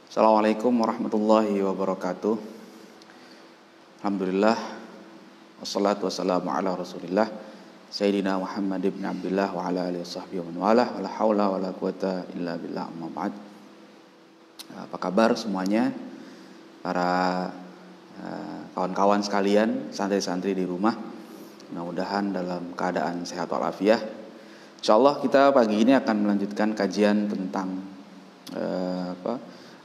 Assalamualaikum warahmatullahi wabarakatuh. Alhamdulillah, wassalatu wassalamu ala rasulillah Sayyidina Muhammad ibn Abdullah wa ala alihi wasahbihi wa man walah, wa la hawla wa la quwata illa billah, amma ba'd. Apa kabar semuanya, para kawan-kawan sekalian, santri-santri di rumah? Mudah-mudahan dalam keadaan sehat walafiat. Insyaallah kita pagi ini akan melanjutkan kajian tentang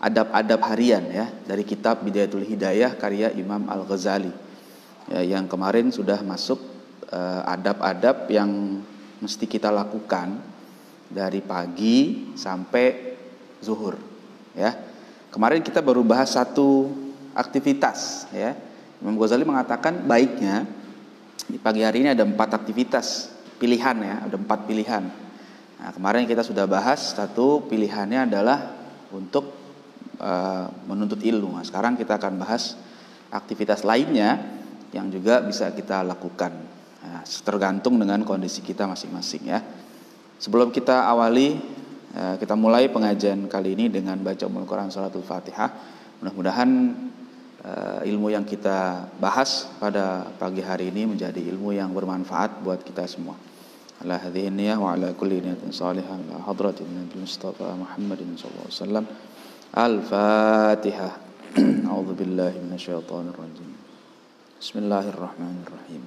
adab-adab harian ya, dari kitab Bidayatul Hidayah karya Imam Al-Ghazali ya, yang kemarin sudah masuk adab-adab yang mesti kita lakukan dari pagi sampai zuhur ya. Kemarin kita baru bahas satu aktivitas ya. Imam Ghazali mengatakan baiknya di pagi hari ini ada 4 aktivitas pilihan ya, ada 4 pilihan. Nah, kemarin kita sudah bahas satu pilihannya adalah untuk menuntut ilmu. Nah, sekarang kita akan bahas aktivitas lainnya yang juga bisa kita lakukan. Nah, tergantung dengan kondisi kita masing-masing ya. Sebelum kita awali, kita mulai pengajian kali ini dengan baca Ummul Quran Suratul Fatihah. Mudah-mudahan ilmu yang kita bahas pada pagi hari ini menjadi ilmu yang bermanfaat buat kita semua. Ala hadhihi niyyah wa ala kulli niyatin salihah ala hadratin Nabi Mustafa Muhammadin sallallahu alaihi wasallam. Al-Fatihah. A'udzu billahi minasyaitonir rajim. Bismillahirrahmanirrahim.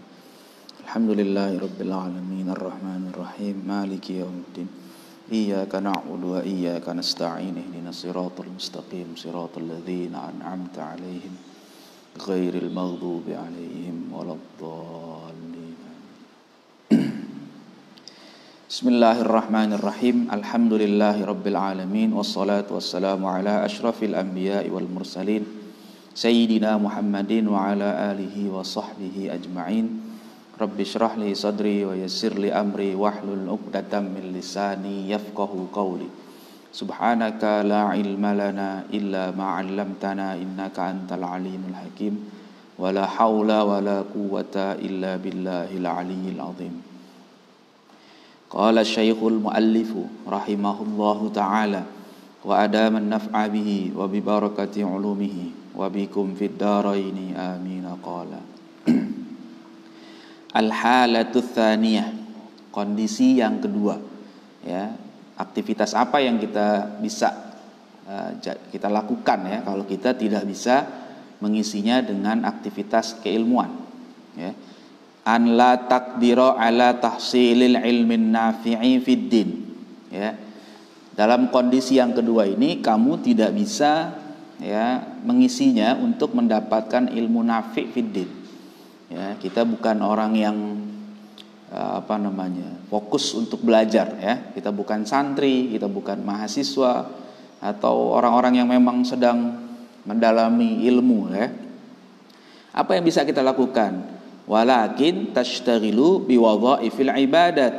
Alhamdulillahirabbil alamin arrahmanir rahim maliki yaumiddin. Iyyaka na'budu wa iyyaka nasta'in ihdinas siratal mustaqim siratal ladzina an'amta 'alaihim ghairil maghdubi 'alaihim waladdallin. Bismillahirrahmanirrahim. Alhamdulillahirabbil alamin wassalatu wassalamu ala asyrafil anbiya'i wal mursalin sayyidina Muhammadin wa ala alihi wa sahbihi ajma'in. Rabbi shrah li sadri wa yassir li amri wahlul 'uqdatam min lisani yafqahu qawli. Subhanaka la ilma lana illa ma 'allamtana innaka antal alimul hakim. Wa la haula wa la quwwata illa billahil aliyyil azim. Qala Syekhul Muallifu rahimahullahu ta'ala wa adama an-naf'a bihi wa bi barakati ulumihi wa bikum fid dharaini amin. Qala al-halatu tsaniyah, kondisi yang kedua ya. Aktivitas apa yang kita bisa kita lakukan ya kalau kita tidak bisa mengisinya dengan aktivitas keilmuan ya. An la taqdira ala tahsilil ilmin nafi'i fid din ya. Dalam kondisi yang kedua ini kamu tidak bisa ya mengisinya untuk mendapatkan ilmu nafi' fid din ya. Kita bukan orang yang fokus untuk belajar ya. Kita bukan santri, kita bukan mahasiswa atau orang-orang yang memang sedang mendalami ilmu ya. Apa yang bisa kita lakukan? Walakin tashtaghilu biwadhaifil ibadat.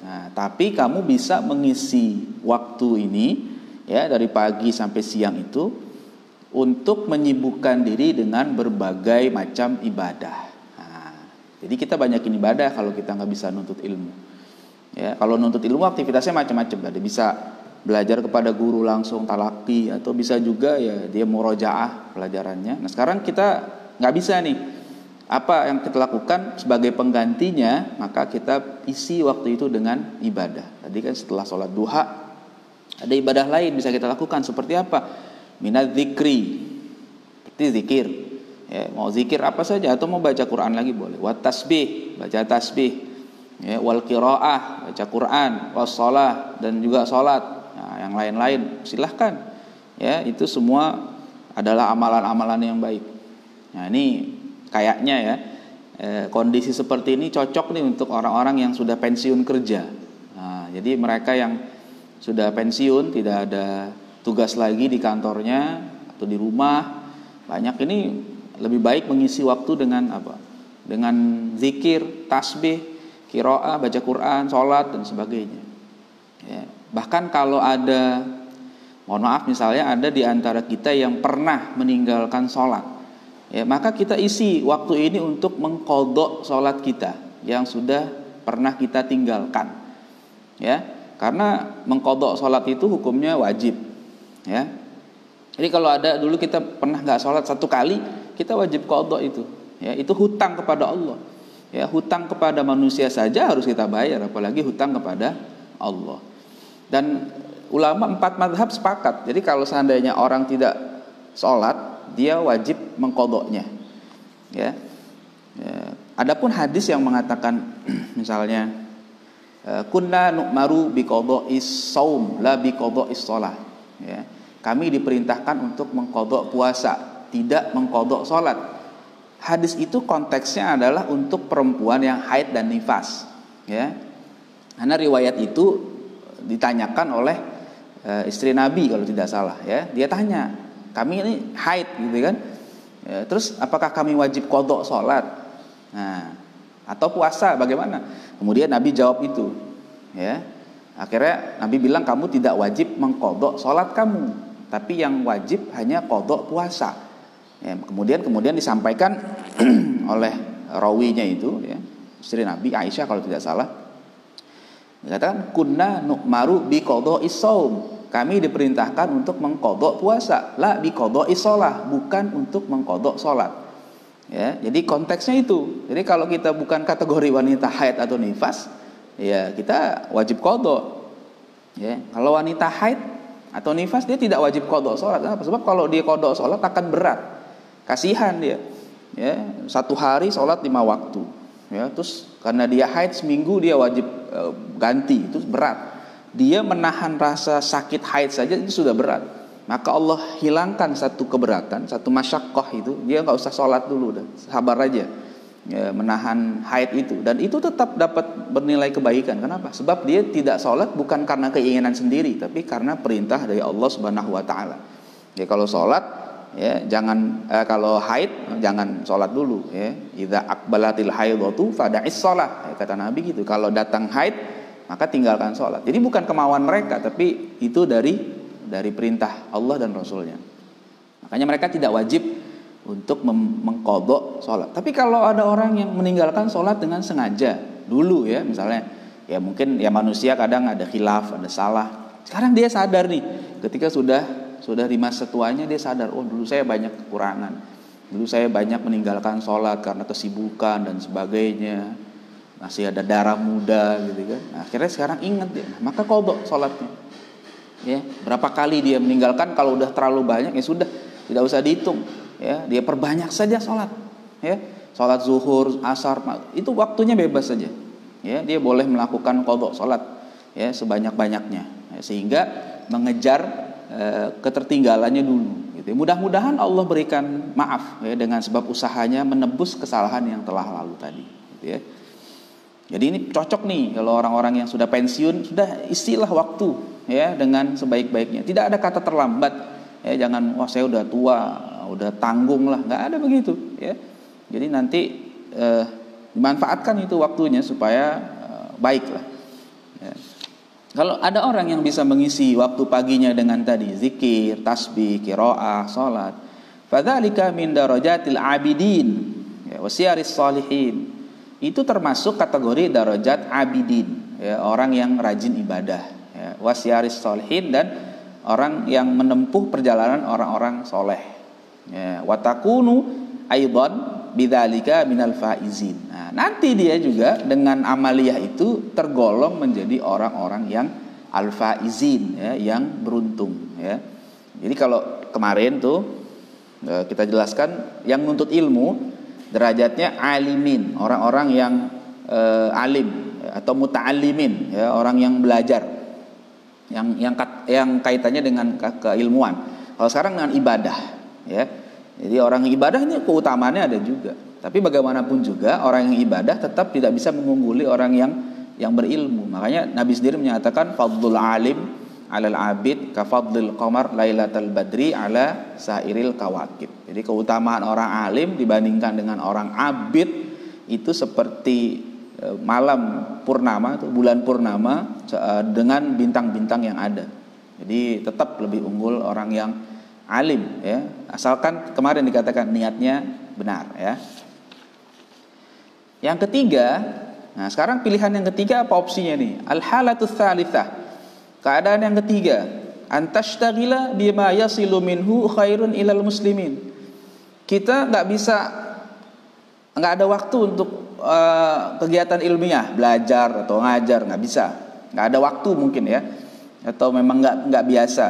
Nah, tapi kamu bisa mengisi waktu ini ya dari pagi sampai siang itu untuk menyibukkan diri dengan berbagai macam ibadah. Nah, jadi kita banyakin ibadah kalau kita nggak bisa nuntut ilmu. Ya, kalau nuntut ilmu aktivitasnya macam-macam. Ada bisa belajar kepada guru langsung talaqi atau bisa juga ya dia murojaah pelajarannya. Nah, sekarang kita nggak bisa nih. Apa yang kita lakukan sebagai penggantinya? Maka kita isi waktu itu dengan ibadah. Tadi kan setelah sholat duha ada ibadah lain bisa kita lakukan. Seperti apa? Minadz dzikri, seperti zikir ya, mau zikir apa saja atau mau baca Quran lagi boleh. Wat tasbih, baca tasbih ya, wal qiraah, baca Quran, was shalah, dan juga sholat. Nah, yang lain-lain silahkan ya, itu semua adalah amalan-amalan yang baik. Nah, ini kayaknya ya kondisi seperti ini cocok nih untuk orang-orang yang sudah pensiun kerja. Nah, jadi mereka yang sudah pensiun tidak ada tugas lagi di kantornya atau di rumah, banyak ini lebih baik mengisi waktu dengan apa? Dengan zikir, tasbih, qiraah, baca Quran, sholat dan sebagainya. Ya. Bahkan kalau ada, mohon maaf misalnya ada di antara kita yang pernah meninggalkan sholat. Ya, maka kita isi waktu ini untuk mengqadha salat kita yang sudah pernah kita tinggalkan. Ya, karena mengqadha salat itu hukumnya wajib. Ya. Jadi kalau ada dulu kita pernah nggak sholat 1 kali, kita wajib qadha itu. Ya, itu hutang kepada Allah. Ya, hutang kepada manusia saja harus kita bayar, apalagi hutang kepada Allah. Dan ulama 4 mazhab sepakat. Jadi kalau seandainya orang tidak sholat, dia wajib mengqadhanya. Ya. Ya. Adapun hadis yang mengatakan misalnya kunna nu'maru biqadha'is shaum la biqadha'is shalah. Ya. Kami diperintahkan untuk mengqadha puasa, tidak mengqadha salat. Hadis itu konteksnya adalah untuk perempuan yang haid dan nifas, ya. Karena riwayat itu ditanyakan oleh istri Nabi kalau tidak salah, ya. Dia tanya, kami ini haid gitu kan. Ya, terus apakah kami wajib qadha salat? Nah, atau puasa bagaimana? Kemudian Nabi jawab itu, ya. Akhirnya Nabi bilang kamu tidak wajib mengqadha salat kamu, tapi yang wajib hanya qadha puasa. Ya, kemudian disampaikan oleh rawinya itu, ya, istri Nabi Aisyah kalau tidak salah. Dikatakan kunna nu'maru bi qadha'is shaum. Kami diperintahkan untuk mengqadha puasa, la bi qadha'is shalah, bukan untuk mengqadha salat. Ya, jadi konteksnya itu. Jadi kalau kita bukan kategori wanita haid atau nifas, ya kita wajib qadha. Ya, kalau wanita haid atau nifas dia tidak wajib qadha salat. Kenapa? Sebab kalau dia qadha salat akan berat. Kasihan dia. Ya, 1 hari salat 5 waktu. Ya, terus karena dia haid seminggu dia wajib ganti, itu berat. Dia menahan rasa sakit haid saja itu sudah berat. Maka Allah hilangkan satu keberatan, satu masyaqqah itu, dia enggak usah salat dulu, dah sabar aja. Ya, menahan haid itu, dan itu tetap dapat bernilai kebaikan. Kenapa? Sebab dia tidak sholat bukan karena keinginan sendiri, tapi karena perintah dari Allah Subhanahu Wa Taala. Ya, kalau sholat, ya jangan kalau haid jangan sholat dulu. Ya, idza aqbalatil haidatu fada'is sholat. Ya, kata Nabi gitu. Kalau datang haid maka tinggalkan sholat. Jadi bukan kemauan mereka, tapi itu dari perintah Allah dan Rasulnya. Makanya mereka tidak wajib untuk mengqadha sholat. Tapi kalau ada orang yang meninggalkan sholat dengan sengaja dulu, ya misalnya, ya mungkin ya manusia kadang ada khilaf, ada salah. Sekarang dia sadar nih, ketika sudah di masa tuanya dia sadar, oh dulu saya banyak kekurangan, dulu saya banyak meninggalkan sholat karena kesibukan dan sebagainya, masih ada darah muda gitu kan. Nah, akhirnya sekarang ingat dia, maka qadha sholatnya. Ya, berapa kali dia meninggalkan, kalau udah terlalu banyak ya sudah, tidak usah dihitung. Ya, dia perbanyak saja sholat. Ya, sholat zuhur, asar, itu waktunya bebas saja. Ya, dia boleh melakukan qadha sholat, ya sebanyak-banyaknya. Ya, sehingga mengejar ketertinggalannya dulu. Gitu. Mudah-mudahan Allah berikan maaf, ya, dengan sebab usahanya menebus kesalahan yang telah lalu tadi. Gitu, ya. Jadi ini cocok nih kalau orang-orang yang sudah pensiun, sudah isilah waktu, ya dengan sebaik-baiknya. Tidak ada kata terlambat. Ya, jangan wah saya udah tua, udah tanggung lah, nggak ada begitu. Ya, jadi nanti dimanfaatkan itu waktunya supaya baik lah. Ya. Kalau ada orang yang bisa mengisi waktu paginya dengan tadi zikir, tasbih, qiraah, salat, fadzalika min darajatil abidin, ya, wasyaris shalihin. Itu termasuk kategori darajat abidin, ya, orang yang rajin ibadah, ya, wasyaris shalihin, dan orang yang menempuh perjalanan orang-orang soleh. Ya, watakunu aidan bidzalika minal faizin. Nah, nanti dia juga dengan amaliyah itu tergolong menjadi orang-orang yang al-faizin, ya, yang beruntung. Ya. Jadi kalau kemarin tuh kita jelaskan yang nuntut ilmu derajatnya alimin, orang-orang yang alim, atau muta'allimin, ya, orang yang belajar, yang kaitannya dengan keilmuan. Kalau sekarang dengan ibadah, ya. Jadi orang yang ibadah ini keutamaannya ada juga. Tapi bagaimanapun juga orang yang ibadah tetap tidak bisa mengungguli orang yang berilmu. Makanya Nabi sendiri menyatakan fadlul alim 'alal 'abid ka fadlil qamar lailatal badri 'ala sairil kawakib. Jadi keutamaan orang alim dibandingkan dengan orang abid itu seperti malam purnama atau bulan purnama dengan bintang-bintang yang ada. Jadi tetap lebih unggul orang yang alim, ya, asalkan kemarin dikatakan niatnya benar, ya. Yang ketiga, nah sekarang pilihan yang ketiga apa opsinya nih? Al-halatus tsalitsah. Keadaan yang ketiga, Antashtagila bima yasilu minhu khairun ilal muslimin. Kita nggak ada waktu untuk kegiatan ilmiah, belajar atau ngajar, nggak bisa. Nggak ada waktu mungkin ya, atau memang nggak biasa.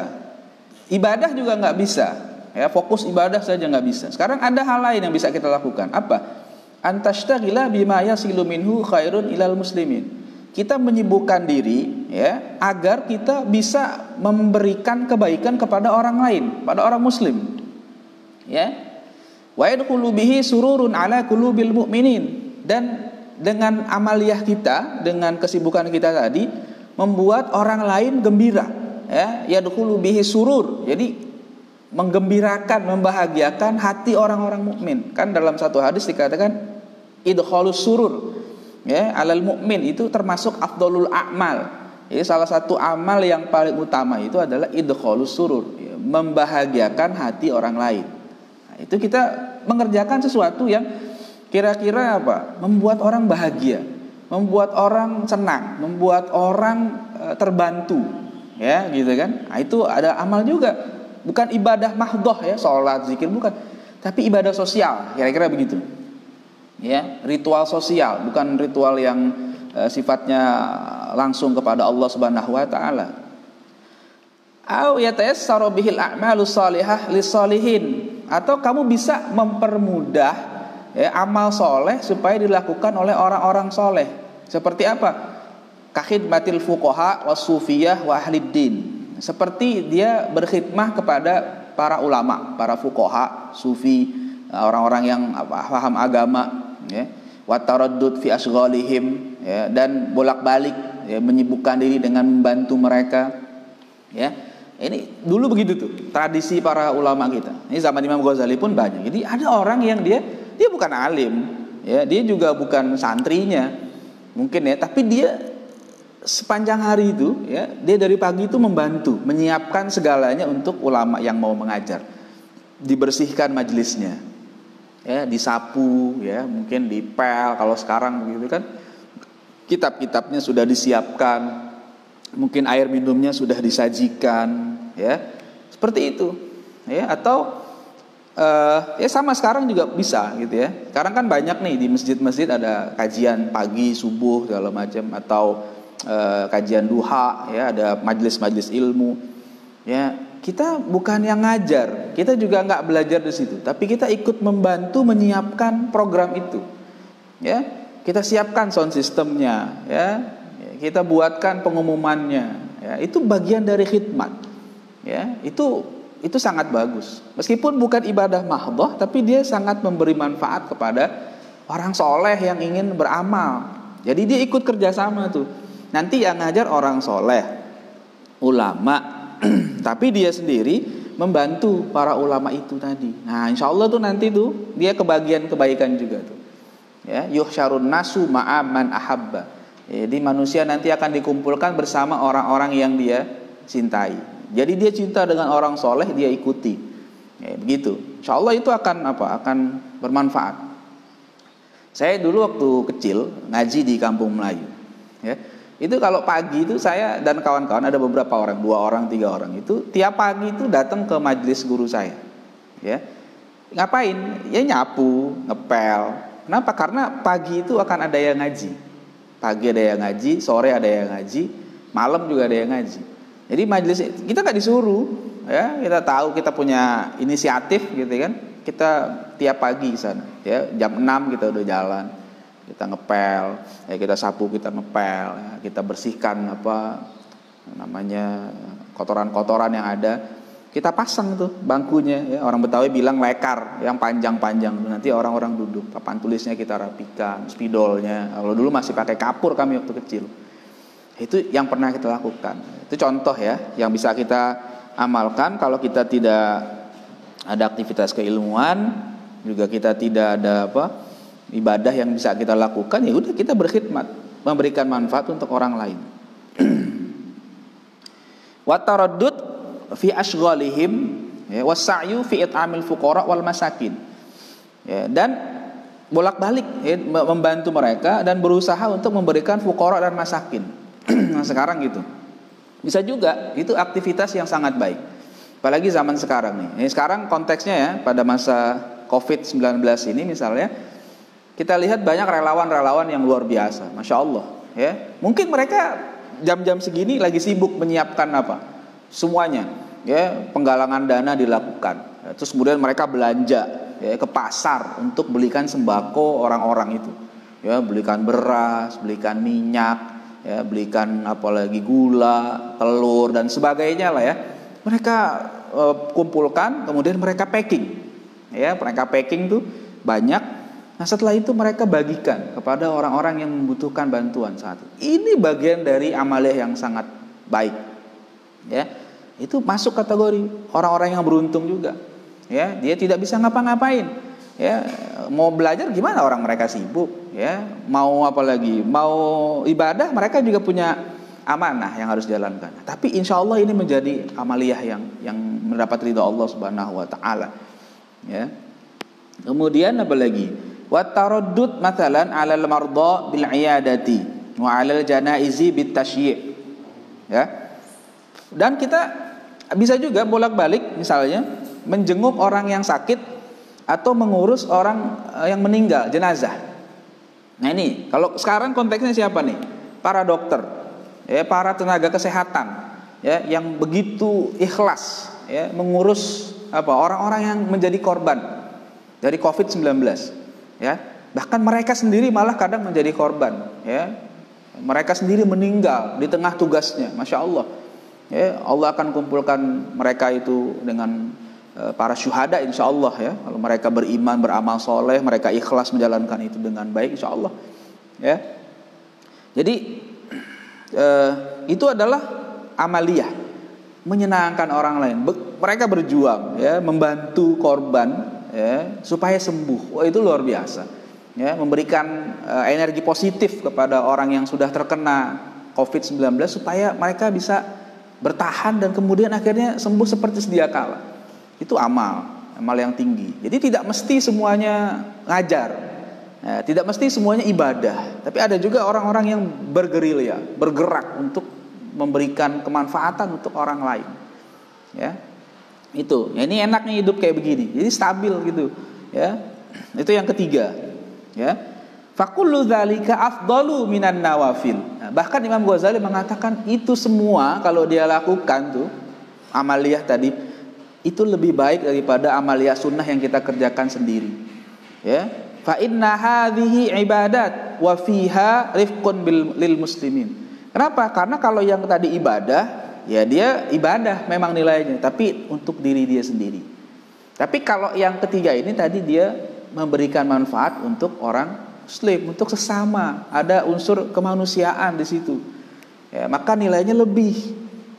Ibadah juga nggak bisa, ya fokus ibadah saja nggak bisa. Sekarang ada hal lain yang bisa kita lakukan. Apa? Antashtagila bima yasilu minhu khairun ilal muslimin. Kita menyibukkan diri ya agar kita bisa memberikan kebaikan kepada orang lain, pada orang muslim. Ya. Wa yadkhulu bihi sururun ala qulubil mu'minin. Dan dengan amaliyah kita, dengan kesibukan kita tadi membuat orang lain gembira, ya. Yadkhulu bihi surur. Jadi menggembirakan, membahagiakan hati orang-orang mukmin. Kan dalam satu hadis dikatakan idkhalus surur, ya, alal mukmin, itu termasuk afdalul a'mal. Jadi salah satu amal yang paling utama itu adalah idkhalus surur, ya, membahagiakan hati orang lain. Nah, itu kita mengerjakan sesuatu yang kira-kira apa? Membuat orang bahagia, membuat orang senang, membuat orang terbantu, ya, gitu kan? Nah, itu ada amal juga, bukan ibadah mahdhah ya, sholat, zikir, bukan, tapi ibadah sosial, kira-kira begitu. Ya, ritual sosial, bukan ritual yang sifatnya langsung kepada Allah Subhanahu wa taala. Au yatayassaru bihil a'malus shalihah lis-shalihin, atau kamu bisa mempermudah ya amal soleh supaya dilakukan oleh orang-orang soleh. Seperti apa? Kakhidmatil fuqaha was-sufiyah wa ahliddin. Seperti dia berkhidmah kepada para ulama, para fuqaha, sufi, orang-orang yang paham agama, ya, wa taraddud fi asghalihim, ya, dan bolak-balik, ya, menyibukkan diri dengan membantu mereka, ya. Ini dulu begitu tuh tradisi para ulama kita. Ini zaman Imam Ghazali pun banyak. Jadi ada orang yang dia bukan alim, ya, dia juga bukan santrinya mungkin ya, tapi dia sepanjang hari itu, ya, dia dari pagi itu membantu, menyiapkan segalanya untuk ulama yang mau mengajar. Dibersihkan majelisnya, ya, disapu, ya, mungkin dipel kalau sekarang begitu kan, kitab-kitabnya sudah disiapkan, mungkin air minumnya sudah disajikan, ya, seperti itu, ya. Atau ya sama sekarang juga bisa gitu ya. Sekarang kan banyak nih di masjid-masjid ada kajian pagi subuh segala macam, atau kajian duha, ya, ada majelis-majelis ilmu, ya. Kita bukan yang ngajar, kita juga nggak belajar di situ, tapi kita ikut membantu menyiapkan program itu, ya. Kita siapkan sound systemnya, ya, kita buatkan pengumumannya, ya. Itu bagian dari khidmat, ya. Itu sangat bagus, meskipun bukan ibadah mahdhah, tapi dia sangat memberi manfaat kepada orang soleh yang ingin beramal. Jadi dia ikut kerjasama tuh. Nanti yang ngajar orang soleh, ulama, tapi dia sendiri membantu para ulama itu tadi. Nah, insya Allah tuh nanti tuh dia kebagian kebaikan juga tuh. Ya, yuhsyarun nasu ma'aman ahabba. Jadi manusia nanti akan dikumpulkan bersama orang-orang yang dia cintai. Jadi dia cinta dengan orang soleh, dia ikuti. Ya, begitu. Insya Allah itu akan bermanfaat. Saya dulu waktu kecil ngaji di Kampung Melayu. Ya. Itu kalau pagi itu saya dan kawan-kawan, ada beberapa orang, 2 orang, 3 orang, itu tiap pagi itu datang ke majelis guru saya. Ya. Ngapain? Ya nyapu, ngepel. Kenapa? Karena pagi itu akan ada yang ngaji. Pagi ada yang ngaji, sore ada yang ngaji, malam juga ada yang ngaji. Jadi majelis kita nggak disuruh, ya, kita tahu kita punya inisiatif gitu kan. Kita tiap pagi di sana, ya, jam 6 kita udah jalan. Kita ngepel, ya, kita sapu, kita ngepel, ya, kita bersihkan apa namanya kotoran-kotoran yang ada. Kita pasang tuh bangkunya, ya, orang Betawi bilang lekar, yang panjang-panjang. Nanti orang-orang duduk, papan tulisnya kita rapikan, spidolnya. Kalau dulu masih pakai kapur kami waktu kecil. Itu yang pernah kita lakukan. Itu contoh ya, yang bisa kita amalkan kalau kita tidak ada aktivitas keilmuan, juga kita tidak ada ibadah yang bisa kita lakukan, ya udah kita berkhidmat, memberikan manfaat untuk orang lain. Wa taraddud fi asghalihim, ya, wasa'yu fi it'amil fuqara wal masakin, ya, dan bolak-balik, ya, membantu mereka dan berusaha untuk memberikan fuqara dan masakin. Nah, sekarang gitu Bisa juga itu aktivitas yang sangat baik. Apalagi zaman sekarang nih. Ini sekarang konteksnya ya, pada masa COVID-19 ini misalnya, kita lihat banyak relawan-relawan yang luar biasa, Masya Allah ya. Mungkin mereka jam-jam segini lagi sibuk menyiapkan apa? Semuanya ya, penggalangan dana dilakukan. Terus kemudian mereka belanja ya, ke pasar untuk belikan sembako orang-orang itu. Ya, belikan beras, belikan minyak, ya, belikan apalagi gula, telur dan sebagainya lah ya. Mereka kumpulkan, kemudian mereka packing. Ya, mereka packing tuh banyak. Nah, setelah itu mereka bagikan kepada orang-orang yang membutuhkan bantuan saat itu. Ini bagian dari amaliyah yang sangat baik. Ya. Itu masuk kategori orang-orang yang beruntung juga. Ya, dia tidak bisa ngapa-ngapain. Ya, mau belajar gimana, orang mereka sibuk. Ya, mau apa lagi? Mau ibadah, mereka juga punya amanah yang harus dijalankan. Tapi insya Allah ini menjadi amaliyah yang mendapat ridha Allah Subhanahu Wa Taala. Ya. Kemudian apa lagi? Wa taraddud mathalan 'alal mardha bil 'iyadati wa 'alal janaizi bit tasyyi'. Ya. Dan kita bisa juga bolak-balik misalnya menjenguk orang yang sakit atau mengurus orang yang meninggal, jenazah. Nah, ini kalau sekarang konteksnya siapa nih? Para dokter, ya, para tenaga kesehatan, ya, yang begitu ikhlas, ya, mengurus apa orang-orang yang menjadi korban dari COVID-19, ya. Bahkan mereka sendiri malah kadang menjadi korban, ya. Mereka sendiri meninggal di tengah tugasnya, Masya Allah. Ya, Allah akan kumpulkan mereka itu dengan para syuhada insya Allah ya. Kalau mereka beriman, beramal soleh, mereka ikhlas menjalankan itu dengan baik insya Allah ya. Jadi itu adalah amaliyah, menyenangkan orang lain. Mereka berjuang ya, membantu korban ya, supaya sembuh. Wah, itu luar biasa ya, memberikan energi positif kepada orang yang sudah terkena COVID-19 supaya mereka bisa bertahan dan kemudian akhirnya sembuh seperti sedia kala. Itu amal yang tinggi. Jadi tidak mesti semuanya ngajar, ya, tidak mesti semuanya ibadah. Tapi ada juga orang-orang yang bergerilya, bergerak untuk memberikan kemanfaatan untuk orang lain. Ya, itu. Ya, ini enaknya hidup kayak begini. Jadi stabil gitu. Ya, itu yang ketiga. Ya, fakullu dzalika afdalu minan nawafil. Nah, bahkan Imam Ghazali mengatakan itu semua kalau dia lakukan tuh amaliyah tadi, itu lebih baik daripada amaliyah sunnah yang kita kerjakan sendiri. Ya, fa inna hadhihi ibadat wa fiha rifqun lil muslimin. Kenapa? Karena kalau yang tadi ibadah, ya dia ibadah memang nilainya, tapi untuk diri dia sendiri. Tapi kalau yang ketiga ini tadi dia memberikan manfaat untuk orang muslim, untuk sesama, ada unsur kemanusiaan di situ. Ya, maka nilainya lebih.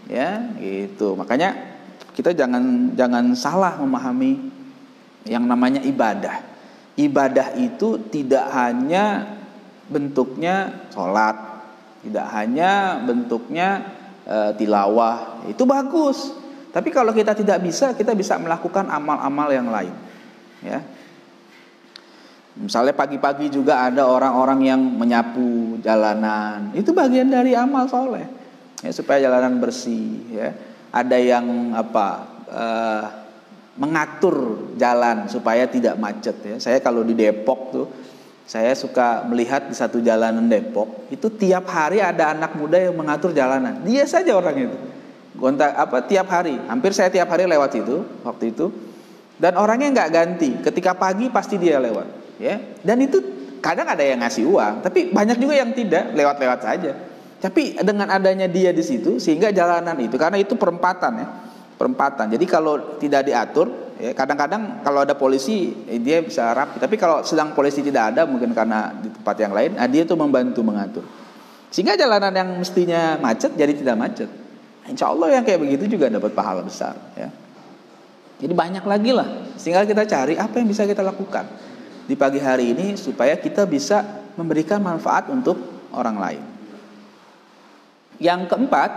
Ya, gitu. Makanya kita jangan salah memahami yang namanya ibadah. Ibadah itu tidak hanya bentuknya sholat, tidak hanya bentuknya tilawah. Itu bagus. Tapi kalau kita tidak bisa, kita bisa melakukan amal-amal yang lain. Ya. Misalnya pagi-pagi juga ada orang-orang yang menyapu jalanan. Itu bagian dari amal soleh. Ya, supaya jalanan bersih. Ya. Ada yang mengatur jalan supaya tidak macet ya. Saya kalau di Depok tuh, saya suka melihat di satu jalanan Depok itu tiap hari ada anak muda yang mengatur jalanan. Dia saja orang itu. Tiap hari, hampir saya tiap hari lewat situ waktu itu. Dan orangnya nggak ganti. Ketika pagi pasti dia lewat, ya. Dan itu kadang ada yang ngasih uang, tapi banyak juga yang tidak, lewat-lewat saja. Tapi dengan adanya dia di situ, sehingga jalanan itu, karena itu perempatan ya, perempatan. Jadi kalau tidak diatur, ya, kadang-kadang kalau ada polisi, dia bisa rapi. Tapi kalau sedang polisi tidak ada, mungkin karena di tempat yang lain, dia tuh membantu mengatur. Sehingga jalanan yang mestinya macet jadi tidak macet. Insya Allah yang kayak begitu juga dapat pahala besar. Ya. Jadi banyak lagi lah. Sehingga kita cari apa yang bisa kita lakukan di pagi hari ini supaya kita bisa memberikan manfaat untuk orang lain. Yang keempat,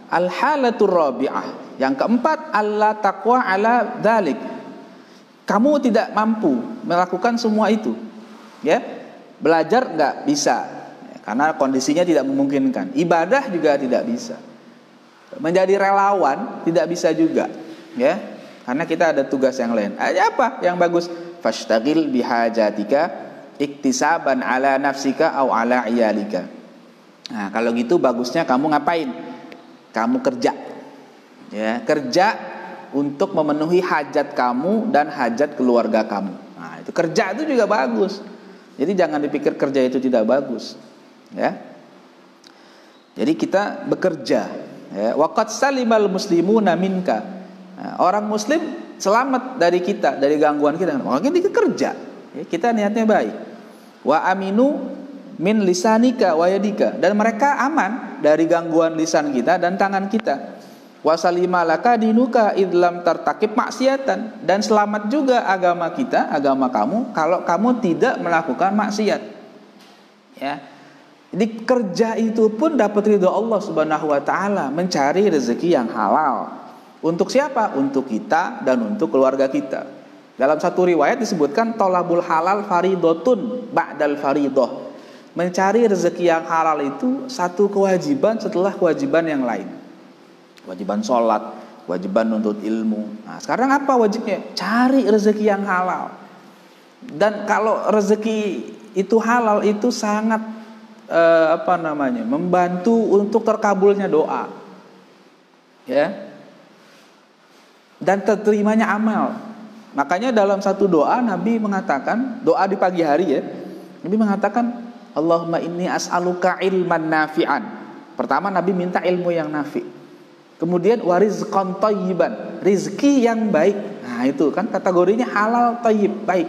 al-halatur rabi'ah. Yang keempat, alla taqwa ala dzalik. Kamu tidak mampu melakukan semua itu. Ya. Belajar enggak bisa. Ya, karena kondisinya tidak memungkinkan. Ibadah juga tidak bisa. Menjadi relawan tidak bisa juga, ya. Karena kita ada tugas yang lain. Apa yang bagus? Fashtagil bihajatika iktisaban ala nafsika au ala iyalika. Nah, kalau gitu bagusnya kamu ngapain? Kamu kerja. Ya, kerja untuk memenuhi hajat kamu dan hajat keluarga kamu. Nah, itu kerja itu juga bagus. Jadi jangan dipikir kerja itu tidak bagus, ya. Jadi kita bekerja. Ya, waqad salimal muslimuna minka. Nah, orang muslim selamat dari kita, dari gangguan kita. Makanya kita kerja. Ya, kita niatnya baik. Wa aminu min lisanika wa yadika, dan mereka aman dari gangguan lisan kita dan tangan kita. Wa salimalaka dinuka idlam tartakib maksiatan, dan selamat juga agama kita, agama kamu kalau kamu tidak melakukan maksiat. Ya. Jadi kerja itu pun dapat ridho Allah Subhanahu wa taala, mencari rezeki yang halal. Untuk siapa? Untuk kita dan untuk keluarga kita. Dalam satu riwayat disebutkan tolabul halal faridotun ba'dal faridoh. Mencari rezeki yang halal itu satu kewajiban setelah kewajiban yang lain. Kewajiban sholat, kewajiban nuntut ilmu. Nah, sekarang apa wajibnya? Cari rezeki yang halal. Dan kalau rezeki itu halal itu sangat membantu untuk terkabulnya doa, ya, dan terterimanya amal. Makanya dalam satu doa Nabi mengatakan, doa di pagi hari, ya, Nabi mengatakan Allahumma inni as'aluka ilman nafi'an. Pertama Nabi minta ilmu yang nafi'. Kemudian warizqan thayyiban, rizki yang baik. Nah itu kan kategorinya halal, thayyib, baik.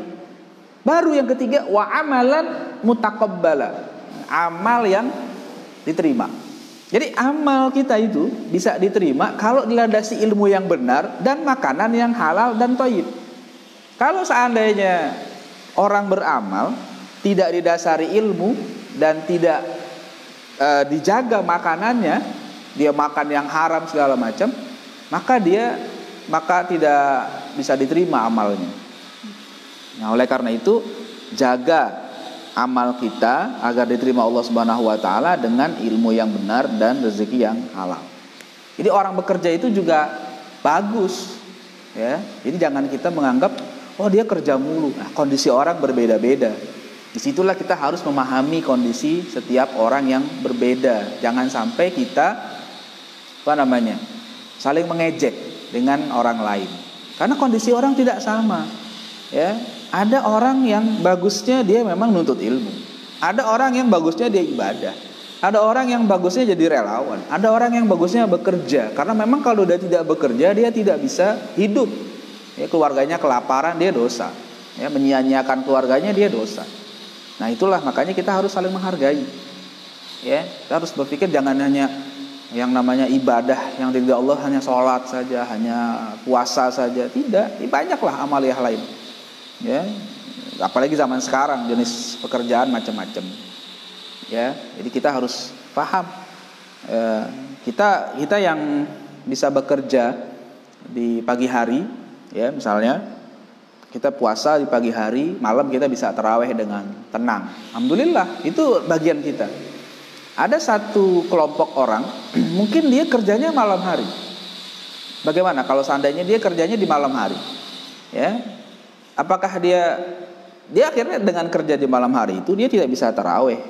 Baru yang ketiga wa amalan mutaqabbala, amal yang diterima. Jadi amal kita itu bisa diterima kalau dilandasi ilmu yang benar dan makanan yang halal dan thayyib. Kalau seandainya orang beramal tidak didasari ilmu dan tidak dijaga makanannya, dia makan yang haram segala macam, maka tidak bisa diterima amalnya. Nah, oleh karena itu jaga amal kita agar diterima Allah Subhanahu wa taala dengan ilmu yang benar dan rezeki yang halal. Jadi orang bekerja itu juga bagus, ya. Jadi jangan kita menganggap oh dia kerja mulu. Nah, kondisi orang berbeda-beda. Disitulah kita harus memahami kondisi setiap orang yang berbeda. Jangan sampai kita saling mengejek dengan orang lain. Karena kondisi orang tidak sama, ya. Ada orang yang bagusnya dia memang nuntut ilmu. Ada orang yang bagusnya dia ibadah. Ada orang yang bagusnya jadi relawan. Ada orang yang bagusnya bekerja. Karena memang kalau dia tidak bekerja dia tidak bisa hidup. Ya, keluarganya kelaparan, dia dosa. Ya, menyia-nyiakan keluarganya, dia dosa. Nah itulah makanya kita harus saling menghargai. Ya, kita harus berpikir jangan hanya yang namanya ibadah yang tidak Allah hanya sholat saja, hanya puasa saja. Tidak, banyaklah amaliyah lain. Ya, apalagi zaman sekarang jenis pekerjaan macam-macam. Ya, jadi kita harus paham. Kita yang bisa bekerja di pagi hari, ya misalnya kita puasa di pagi hari, malam kita bisa tarawih dengan tenang. Alhamdulillah, itu bagian kita. Ada satu kelompok orang, mungkin dia kerjanya malam hari. Bagaimana kalau seandainya dia kerjanya di malam hari? Ya. Apakah dia akhirnya dengan kerja di malam hari itu dia tidak bisa tarawih,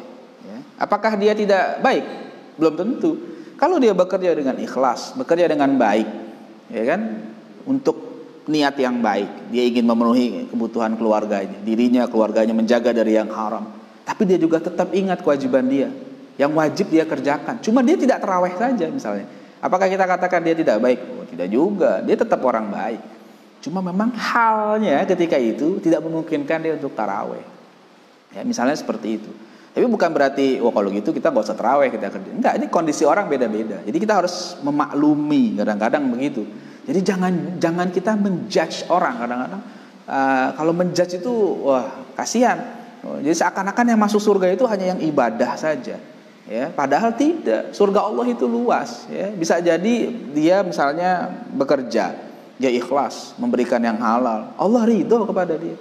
ya? Apakah dia tidak baik? Belum tentu. Kalau dia bekerja dengan ikhlas, bekerja dengan baik, ya kan, untuk niat yang baik, dia ingin memenuhi kebutuhan keluarganya, dirinya, keluarganya, menjaga dari yang haram, tapi dia juga tetap ingat kewajiban dia, yang wajib dia kerjakan. Cuma dia tidak tarawih saja misalnya. Apakah kita katakan dia tidak baik? Oh, tidak juga. Dia tetap orang baik. Cuma memang halnya ketika itu tidak memungkinkan dia untuk taraweh. Ya, misalnya seperti itu. Tapi bukan berarti, kalau gitu kita nggak usah taraweh, kita kerja. Enggak, ini kondisi orang beda-beda. Jadi kita harus memaklumi, kadang-kadang begitu. Jadi jangan kita menjudge orang kadang-kadang. Kalau menjudge itu, wah kasihan. Jadi seakan-akan yang masuk surga itu hanya yang ibadah saja. Ya, padahal tidak. Surga Allah itu luas. Ya, bisa jadi dia misalnya bekerja. Dia ikhlas memberikan yang halal, Allah ridho kepada dia.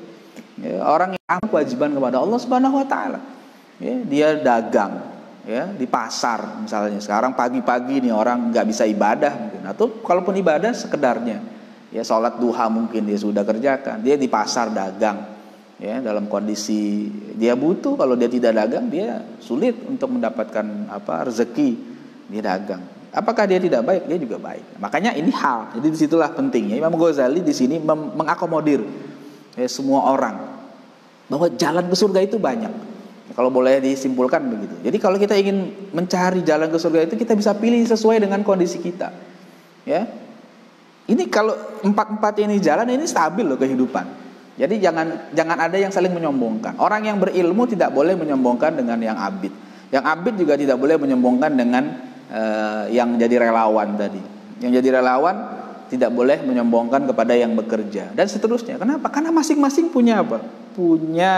Ya, orang yang kewajiban kepada Allah Subhanahu wa taala. Ya, dia dagang, ya, di pasar misalnya. Sekarang pagi-pagi nih orang nggak bisa ibadah mungkin, atau kalaupun ibadah sekedarnya, ya sholat duha mungkin dia sudah kerjakan. Dia di pasar dagang, ya, dalam kondisi dia butuh. Kalau dia tidak dagang, dia sulit untuk mendapatkan rezeki. Dia dagang. Apakah dia tidak baik? Dia juga baik. Makanya ini hal. Jadi disitulah pentingnya Imam Ghazali di sini mengakomodir semua orang, bahwa jalan ke surga itu banyak. Kalau boleh disimpulkan begitu. Jadi kalau kita ingin mencari jalan ke surga itu, kita bisa pilih sesuai dengan kondisi kita. Ya, ini kalau empat ini jalan, ini stabil loh kehidupan. Jadi jangan ada yang saling menyombongkan. Orang yang berilmu tidak boleh menyombongkan dengan yang abid. Yang abid juga tidak boleh menyombongkan dengan yang jadi relawan tadi. Yang jadi relawan tidak boleh menyombongkan kepada yang bekerja, dan seterusnya. Kenapa? Karena masing-masing punya apa? Punya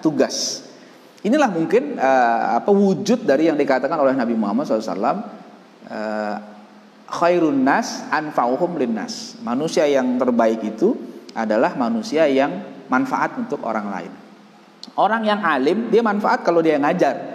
tugas. Inilah mungkin wujud dari yang dikatakan oleh Nabi Muhammad SAW, khairun nas anfa'uhum linnas. Manusia yang terbaik itu adalah manusia yang manfaat untuk orang lain. Orang yang alim, dia manfaat kalau dia ngajar.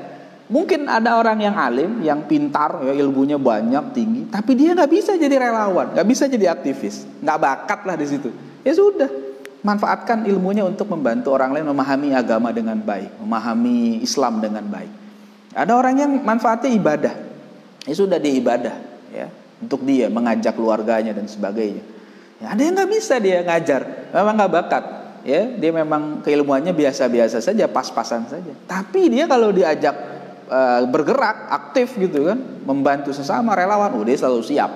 Mungkin ada orang yang alim, yang pintar, ya, ilmunya banyak, tinggi, tapi dia nggak bisa jadi relawan, nggak bisa jadi aktivis, nggak bakat lah di situ. Ya sudah, manfaatkan ilmunya untuk membantu orang lain memahami agama dengan baik, memahami Islam dengan baik. Ada orang yang manfaatnya ibadah, ya sudah dia ibadah, ya, untuk dia mengajak keluarganya dan sebagainya. Ya, ada yang nggak bisa dia ngajar, memang nggak bakat, ya, dia memang keilmuannya biasa-biasa saja, pas-pasan saja. Tapi dia kalau diajak bergerak aktif gitu kan, membantu sesama relawan, dia selalu siap.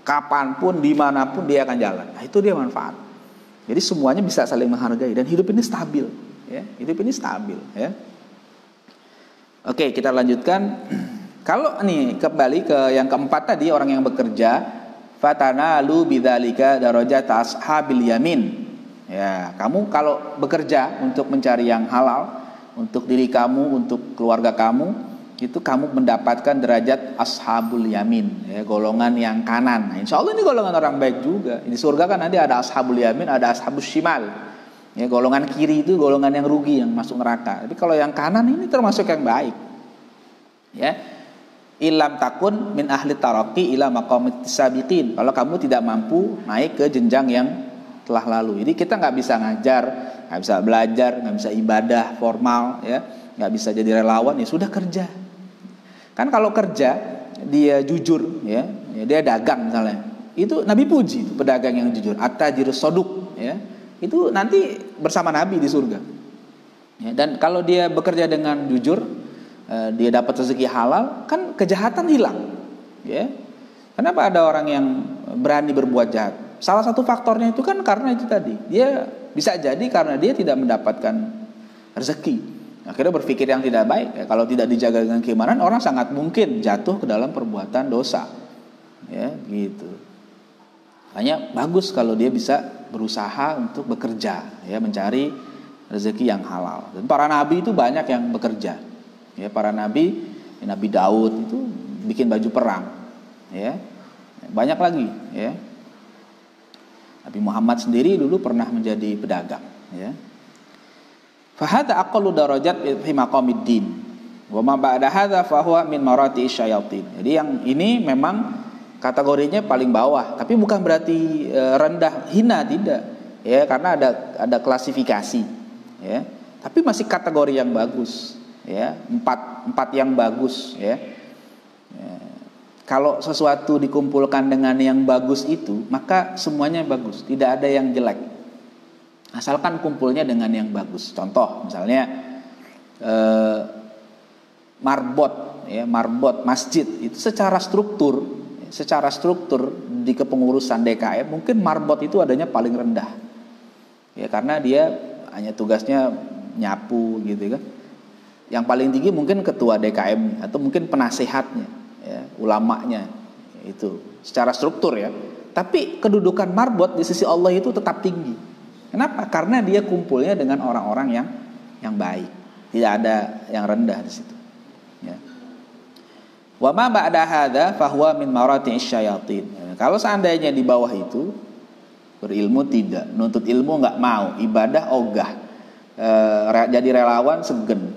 Kapanpun, dimanapun dia akan jalan. Nah, itu dia manfaat. Jadi semuanya bisa saling menghargai, dan hidup ini stabil, ya. Hidup ini stabil, ya. Oke, kita lanjutkan. Kalau nih kembali ke yang keempat tadi, orang yang bekerja, fatanalu bidzalika darajat ashabil yamin. Ya, kamu kalau bekerja untuk mencari yang halal untuk diri kamu, untuk keluarga kamu, itu kamu mendapatkan derajat ashabul yamin, ya, golongan yang kanan. Nah, insya Allah ini golongan orang baik juga. Di surga kan nanti ada ashabul yamin, ada ashabus shimal. Ya, golongan kiri itu golongan yang rugi, yang masuk neraka. Tapi kalau yang kanan ini termasuk yang baik. Ya, ilam takun min ahli taraqi ila maqamit sabiqin. Kalau kamu tidak mampu naik ke jenjang yang telah lalu. Jadi kita nggak bisa ngajar, nggak bisa belajar, nggak bisa ibadah formal, ya, nggak bisa jadi relawan, ya sudah kerja. Kan kalau kerja dia jujur, ya, dia dagang misalnya, itu Nabi puji itu pedagang yang jujur, at-tajirus soduk, ya, itu nanti bersama Nabi di surga. Ya, dan kalau dia bekerja dengan jujur, dia dapat rezeki halal, kan kejahatan hilang. Ya, kenapa ada orang yang berani berbuat jahat? Salah satu faktornya itu kan karena itu tadi, dia bisa jadi karena dia tidak mendapatkan rezeki. Akhirnya berpikir yang tidak baik. Ya, kalau tidak dijaga dengan keimanan, orang sangat mungkin jatuh ke dalam perbuatan dosa. Ya, gitu. Hanya bagus kalau dia bisa berusaha untuk bekerja, ya, mencari rezeki yang halal. Dan para nabi itu banyak yang bekerja. Ya, para nabi, Nabi Daud itu bikin baju perang. Ya, banyak lagi. Ya, Nabi Muhammad sendiri dulu pernah menjadi pedagang. Ya. Fahada aqallu darajat fi maqamiddin. Wa ma ba'da hadza fa huwa min marati syayatin. Jadi yang ini memang kategorinya paling bawah, tapi bukan berarti rendah, hina, tidak. Ya, karena ada klasifikasi, ya. Tapi masih kategori yang bagus, ya. Empat yang bagus, ya. Ya. Kalau sesuatu dikumpulkan dengan yang bagus itu, maka semuanya bagus, tidak ada yang jelek. Asalkan kumpulnya dengan yang bagus. Contoh misalnya marbot, ya, marbot masjid itu secara struktur di kepengurusan DKM mungkin marbot itu adanya paling rendah. Ya, karena dia hanya tugasnya nyapu gitu kan. Yang paling tinggi mungkin ketua DKM atau mungkin penasehatnya, ya, ulamanya, itu secara struktur, ya. Tapi kedudukan marbot di sisi Allah itu tetap tinggi. Kenapa? Karena dia kumpulnya dengan orang-orang yang baik. Tidak ada yang rendah di situ. Ya. Wa ma ba'da hadza fa huwa min marati'isy syayatin. Kalau seandainya di bawah itu berilmu tidak, nuntut ilmu enggak mau, ibadah ogah, jadi relawan segen,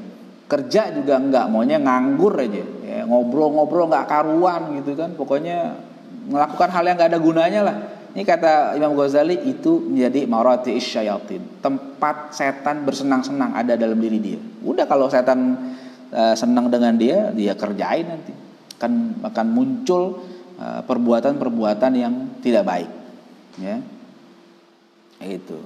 kerja juga enggak, maunya nganggur aja, ya, ngobrol-ngobrol nggak karuan gitu kan, pokoknya melakukan hal yang nggak ada gunanya lah. Ini kata Imam Ghazali, itu menjadi marati'ish syayatin, tempat setan bersenang-senang ada dalam diri dia. Udah, kalau setan senang dengan dia kerjain nanti. Akan muncul perbuatan-perbuatan yang tidak baik. Ya. Itu.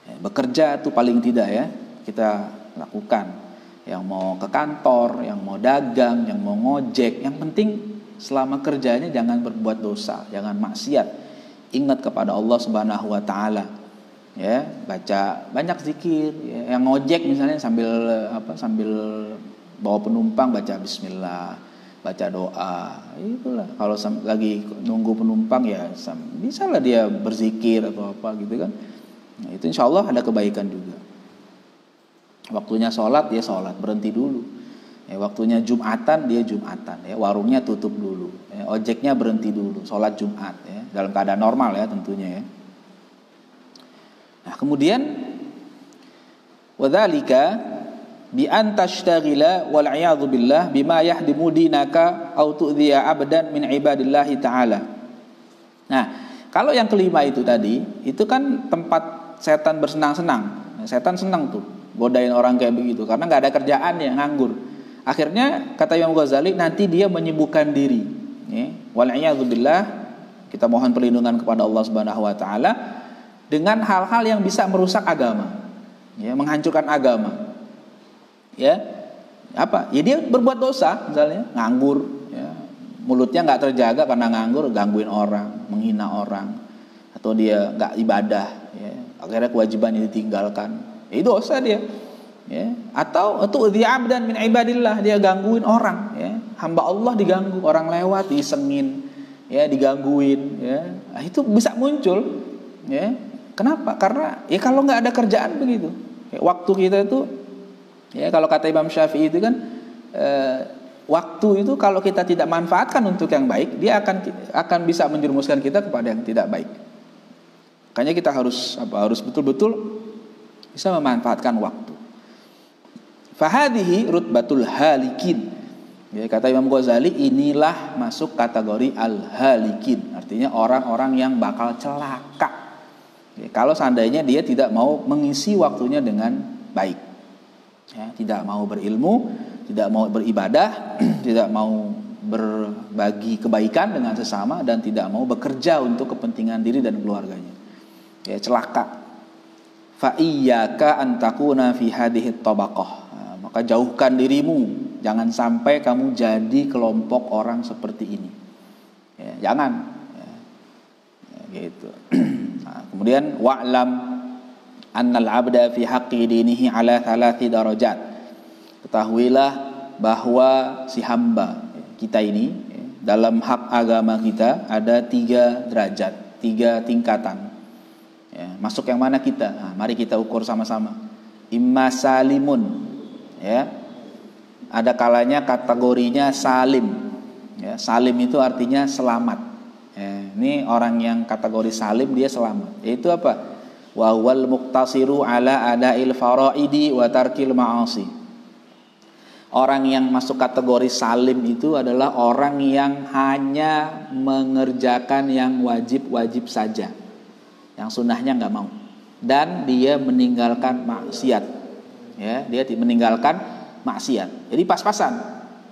Ya, bekerja itu paling tidak ya kita lakukan. Yang mau ke kantor, yang mau dagang, yang mau ngojek, yang penting selama kerjanya jangan berbuat dosa, jangan maksiat. Ingat kepada Allah Subhanahu wa taala. Ya, baca banyak zikir, ya. Yang ngojek misalnya sambil bawa penumpang baca bismillah, baca doa. Itulah kalau lagi nunggu penumpang ya bisa lah dia berzikir atau apa gitu kan. Nah, itu insyaallah ada kebaikan juga. Waktunya sholat dia sholat, berhenti dulu. Ya, waktunya Jumatan dia Jumatan, ya, warungnya tutup dulu, ya, ojeknya berhenti dulu, sholat Jumat, ya, dalam keadaan normal ya tentunya ya. Nah kemudian wadzalika bi an tashtagila wal a'yadzu billah bima yahdimu dinaka au tu'dhiya abdan min ibadillahi ta'ala. Nah kalau yang kelima itu tadi, itu kan tempat setan bersenang-senang. Setan senang tuh godain orang kayak begitu karena nggak ada kerjaan ya, nganggur. Akhirnya kata Imam Ghazali, nanti dia menyibukkan diri. Wal'iyadzu billah, kita mohon perlindungan kepada Allah Subhanahu wa taala dengan hal-hal yang bisa merusak agama. Ya, menghancurkan agama. Ya. Apa? Ya dia berbuat dosa, misalnya nganggur, ya. Mulutnya enggak terjaga karena nganggur, gangguin orang, menghina orang, atau dia enggak ibadah, ya. Akhirnya kewajiban ditinggalkan. Itu dosa dia. Ya, atau abdan min ibadillah, dia gangguin orang, ya. Hamba Allah diganggu, orang lewat disengin, ya, digangguin, ya. Nah, itu bisa muncul, ya. Kenapa? Karena ya kalau nggak ada kerjaan begitu, ya, waktu kita itu, ya kalau kata Imam Syafi'i itu kan waktu itu kalau kita tidak manfaatkan untuk yang baik, dia akan bisa menjerumuskan kita kepada yang tidak baik. Makanya kita harus betul-betul bisa memanfaatkan waktu. Fahadihi rutbatul halikin. Ya, kata Imam Ghazali, inilah masuk kategori al-halikin. Artinya orang-orang yang bakal celaka. Ya, kalau seandainya dia tidak mau mengisi waktunya dengan baik. Ya, tidak mau berilmu, tidak mau beribadah, tidak mau berbagi kebaikan dengan sesama, dan tidak mau bekerja untuk kepentingan diri dan keluarganya. Ya, celaka. Fa iyyaka an takuna fi hadhihi tabaqah. Maka jauhkan dirimu, jangan sampai kamu jadi kelompok orang seperti ini. Ya, jangan. Ya, gitu. Nah, kemudian wa'lam annal 'abda fi haqqi dinihi ala 3 darajat. Ketahuilah bahwa si hamba kita ini dalam hak agama kita ada 3 derajat, 3 tingkatan. Ya, masuk yang mana kita? Nah, mari kita ukur sama-sama. Imma salimun, ya, ada kalanya kategorinya salim. Ya, salim itu artinya selamat. Ya, ini orang yang kategori salim dia selamat. Yaitu apa? Wa huwal muqtasiru ala adail faraidi wa tarkil ma'asi. Orang yang masuk kategori salim itu adalah orang yang hanya mengerjakan yang wajib-wajib saja. Yang sunnahnya nggak mau, dan dia meninggalkan maksiat, ya, dia meninggalkan maksiat. Jadi pas-pasan,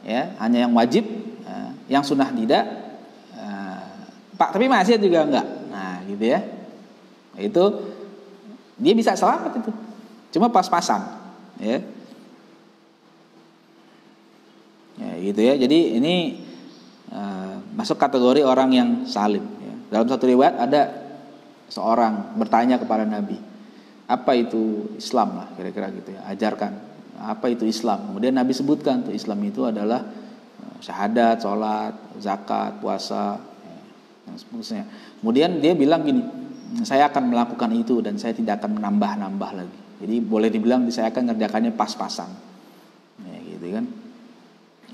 ya, hanya yang wajib, yang sunnah tidak, Pak, tapi maksiat juga enggak. Nah, gitu ya. Itu dia bisa selamat itu, cuma pas-pasan, ya. Ya, gitu ya. Jadi ini masuk kategori orang yang salim. Ya. Dalam satu riwayat ada seorang bertanya kepada Nabi, apa itu Islam lah, kira-kira gitu ya, ajarkan apa itu Islam. Kemudian Nabi sebutkan tuh Islam itu adalah syahadat, sholat, zakat, puasa, dan seterusnya. Kemudian dia bilang gini, saya akan melakukan itu dan saya tidak akan menambah-nambah lagi. Jadi boleh dibilang saya akan ngerjakannya pas-pasan, ya, gitu kan.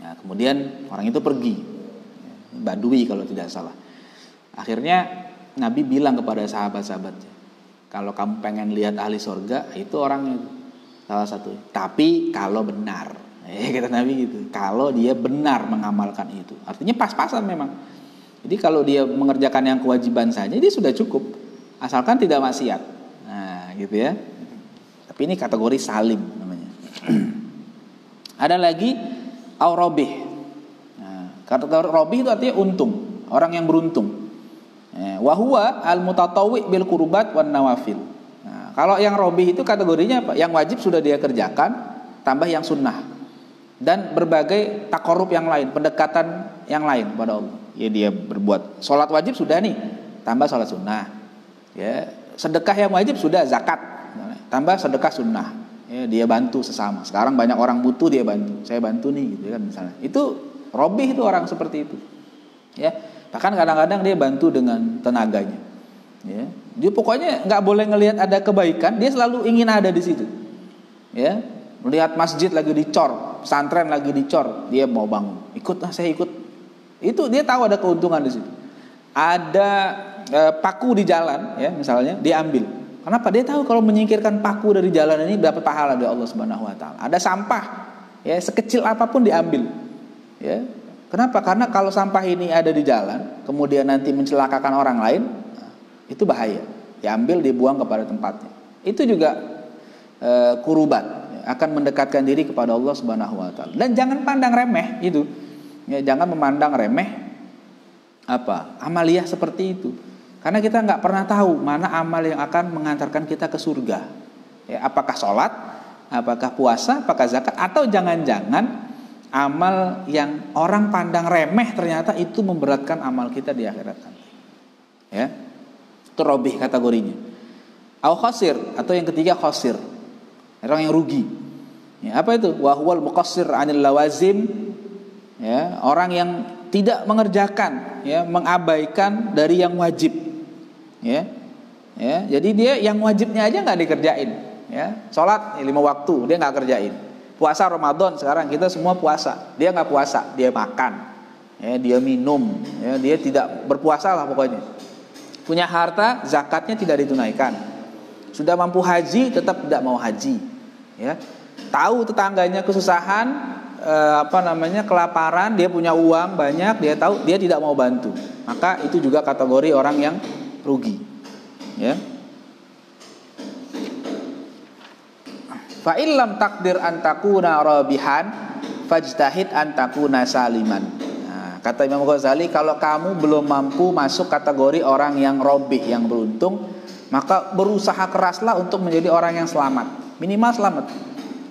Nah, kemudian orang itu pergi, Badui kalau tidak salah. Akhirnya Nabi bilang kepada sahabat-sahabatnya, kalau kamu pengen lihat ahli surga, itu orangnya salah satu. Tapi kalau benar, Kata Nabi gitu. Kalau dia benar mengamalkan itu, artinya pas-pasan memang. Jadi kalau dia mengerjakan yang kewajiban saja, dia sudah cukup, asalkan tidak maksiat. Nah, gitu ya. Tapi ini kategori salim namanya. Ada lagi aurobih. Nah, kategori robih itu artinya untung, orang yang beruntung. Wahuwa al mutatawwi bil qurbat wan nawafil. Nah, kalau yang robih itu kategorinya apa? Yang wajib sudah dia kerjakan, tambah yang sunnah. Dan berbagai takorub yang lain, pendekatan yang lain kepada Allah. Ya, dia berbuat sholat wajib sudah nih, tambah sholat sunnah. Ya, sedekah yang wajib sudah, zakat, tambah sedekah sunnah. Ya, dia bantu sesama. Sekarang banyak orang butuh, dia bantu. Saya bantu nih, gitu kan misalnya. Itu robih, itu orang seperti itu. Ya, bahkan kadang-kadang dia bantu dengan tenaganya. Ya, dia pokoknya nggak boleh ngelihat ada kebaikan, dia selalu ingin ada di situ. Ya, melihat masjid lagi dicor, pesantren lagi dicor, dia mau bangun. Saya ikut. Itu dia tahu ada keuntungan di situ. Ada paku di jalan, ya misalnya, dia ambil. Kenapa? Dia tahu kalau menyingkirkan paku dari jalan ini dapat pahala dari Allah Subhanahu wa taala. Ada sampah, ya sekecil apapun diambil. Ya. Kenapa? Karena kalau sampah ini ada di jalan, kemudian nanti mencelakakan orang lain, itu bahaya. Diambil, dibuang kepada tempatnya. Itu juga kurubat, akan mendekatkan diri kepada Allah Subhanahu wa taala. Dan jangan pandang remeh itu. Ya, jangan memandang remeh amaliyah seperti itu. Karena kita nggak pernah tahu mana amal yang akan mengantarkan kita ke surga. Ya, apakah sholat, apakah puasa, apakah zakat, atau jangan-jangan amal yang orang pandang remeh ternyata itu memberatkan amal kita di akhirat nanti. Ya, itu robih kategorinya. Au khosir, atau yang ketiga khosir, orang yang rugi. Ya, apa itu? Wahwal muqassir anil lawazim. Ya, orang yang tidak mengerjakan, ya, mengabaikan dari yang wajib. Ya, jadi dia yang wajibnya aja nggak dikerjain. Ya, sholat 5 waktu dia nggak kerjain. Puasa Ramadan sekarang kita semua puasa, dia nggak puasa, dia makan, ya, dia minum, ya, dia tidak berpuasa lah pokoknya. Punya harta, zakatnya tidak ditunaikan. Sudah mampu haji, tetap tidak mau haji. Ya, tahu tetangganya kesusahan, kelaparan, dia punya uang banyak, dia tahu, dia tidak mau bantu. Maka itu juga kategori orang yang rugi. Ya. Fa illam takdir an takuna rabihan fajtahid an takuna saliman. Nah, kata Imam Ghazali, kalau kamu belum mampu masuk kategori orang yang robih, yang beruntung, maka berusaha keraslah untuk menjadi orang yang selamat. Minimal selamat.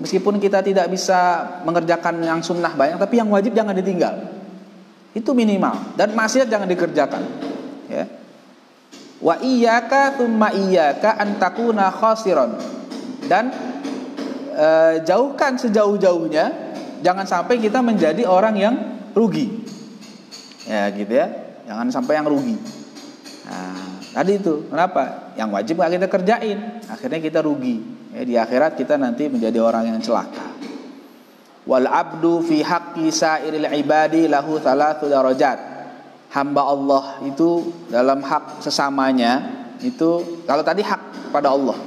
Meskipun kita tidak bisa mengerjakan yang sunnah banyak, tapi yang wajib jangan ditinggal. Itu minimal. Dan maksiat jangan dikerjakan. Ya. Wa iyyaka tsumma iyyaka an takuna khasiran. Dan jauhkan sejauh-jauhnya, jangan sampai kita menjadi orang yang rugi. Ya gitu ya. Jangan sampai yang rugi. Nah, tadi itu. Kenapa? Yang wajib gak kita kerjain, akhirnya kita rugi. Ya, di akhirat kita nanti menjadi orang yang celaka. Wal abdu fi haqqi sa'iril ibadi lahu 3 darajat. Hamba Allah itu dalam hak sesamanya itu, kalau tadi hak kepada Allah,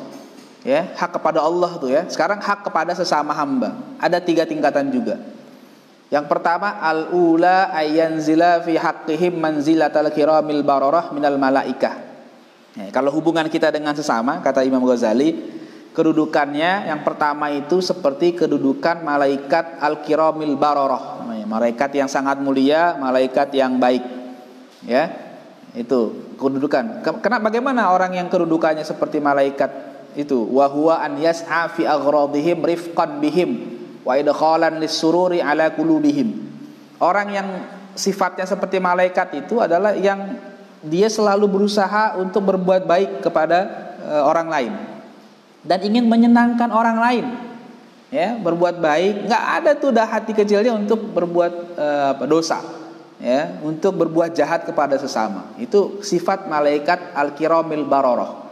ya, hak kepada Allah tuh ya. Sekarang hak kepada sesama hamba. Ada 3 tingkatan juga. Yang pertama, al-ula ayyanzila fi haqqihim manzilatal kiramil bararah minal malaikah. Ya, kalau hubungan kita dengan sesama, kata Imam Ghazali, kedudukannya yang pertama itu seperti kedudukan malaikat al-kiramil bararah, malaikat yang sangat mulia, malaikat yang baik. Ya, itu kedudukan. Bagaimana orang yang kedudukannya seperti malaikat itu? Wa huwa an yas'a fi aghradihim rifqan bihim wa idkhalan lis-sururi ala qulubihim. Orang yang sifatnya seperti malaikat itu adalah yang dia selalu berusaha untuk berbuat baik kepada orang lain dan ingin menyenangkan orang lain. Ya, berbuat baik, nggak ada tuh dah hati kecilnya untuk berbuat dosa. Ya, untuk berbuat jahat kepada sesama. Itu sifat malaikat al-kiramil bararah.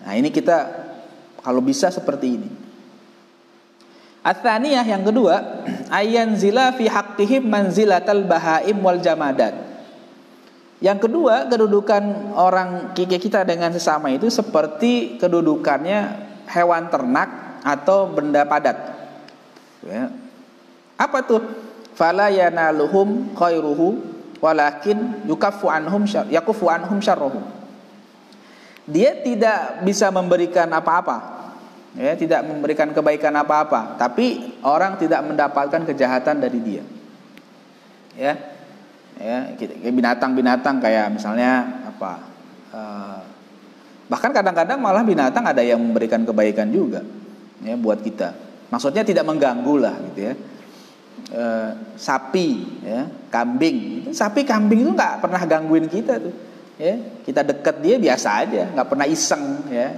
Nah, ini kita kalau bisa seperti ini. Ats-tsaniyah, yang kedua, ayyanzila fi haqqihim manzilatal bahaim wal jamadat. Yang kedua, kedudukan orang kita dengan sesama itu seperti kedudukannya hewan ternak atau benda padat. Ya. Apa tuh? Fala yanaluhum khairuhu walakin yakufu anhum syarruhu. Dia tidak bisa memberikan apa-apa, ya, tidak memberikan kebaikan apa-apa, tapi orang tidak mendapatkan kejahatan dari dia. Ya, binatang-binatang kayak misalnya apa? Bahkan kadang-kadang malah binatang ada yang memberikan kebaikan juga, ya, buat kita. Maksudnya tidak mengganggu lah, gitu ya. Sapi, ya, kambing. Sapi, kambing itu nggak pernah gangguin kita tuh. Ya, kita dekat dia biasa aja, nggak pernah iseng, ya,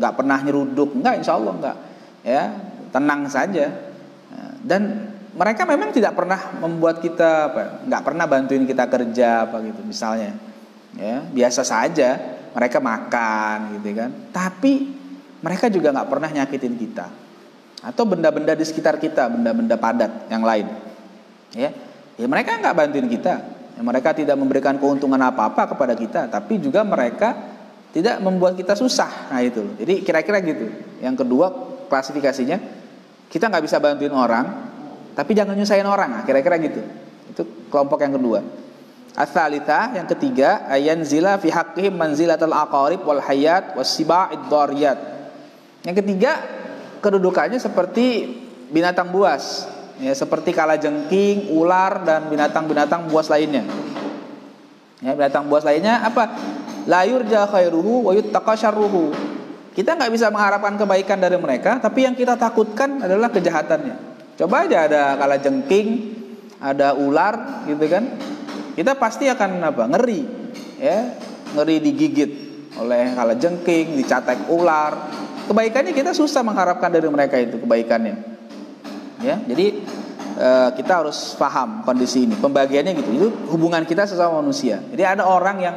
nggak pernah nyeruduk, nggak, insya Allah nggak, ya, tenang saja. Dan mereka memang tidak pernah membuat kita nggak pernah bantuin kita kerja apa gitu misalnya, ya, biasa saja mereka makan gitu kan. Tapi mereka juga nggak pernah nyakitin kita atau benda-benda di sekitar kita, benda-benda padat yang lain, ya mereka nggak bantuin kita. Mereka tidak memberikan keuntungan apa-apa kepada kita, tapi juga mereka tidak membuat kita susah. Nah itu, jadi kira-kira gitu. Yang kedua klasifikasinya, kita nggak bisa bantuin orang, tapi jangan nyusahin orang. Nah, kira-kira gitu. Itu kelompok yang kedua. Ats-tsalitsah, yang ketiga, ayanzila fi haqqihim manzilatal aqarib wal hayat was-siba'id dhariyat. Yang ketiga, kedudukannya seperti binatang buas. Ya, seperti kalajengking, ular dan binatang-binatang buas lainnya. Ya, binatang buas lainnya apa? La yurja khairuhu wa yuttaqa syarruhu. Kita nggak bisa mengharapkan kebaikan dari mereka, tapi yang kita takutkan adalah kejahatannya. Coba aja ada kalajengking, ada ular, gitu kan? Kita pasti akan apa? Ngeri, ya, ngeri digigit oleh kalajengking, dicatek ular. Kebaikannya kita susah mengharapkan dari mereka itu kebaikannya. Ya, jadi kita harus paham kondisi ini. Pembagiannya gitu. Itu hubungan kita sesama manusia. Jadi ada orang yang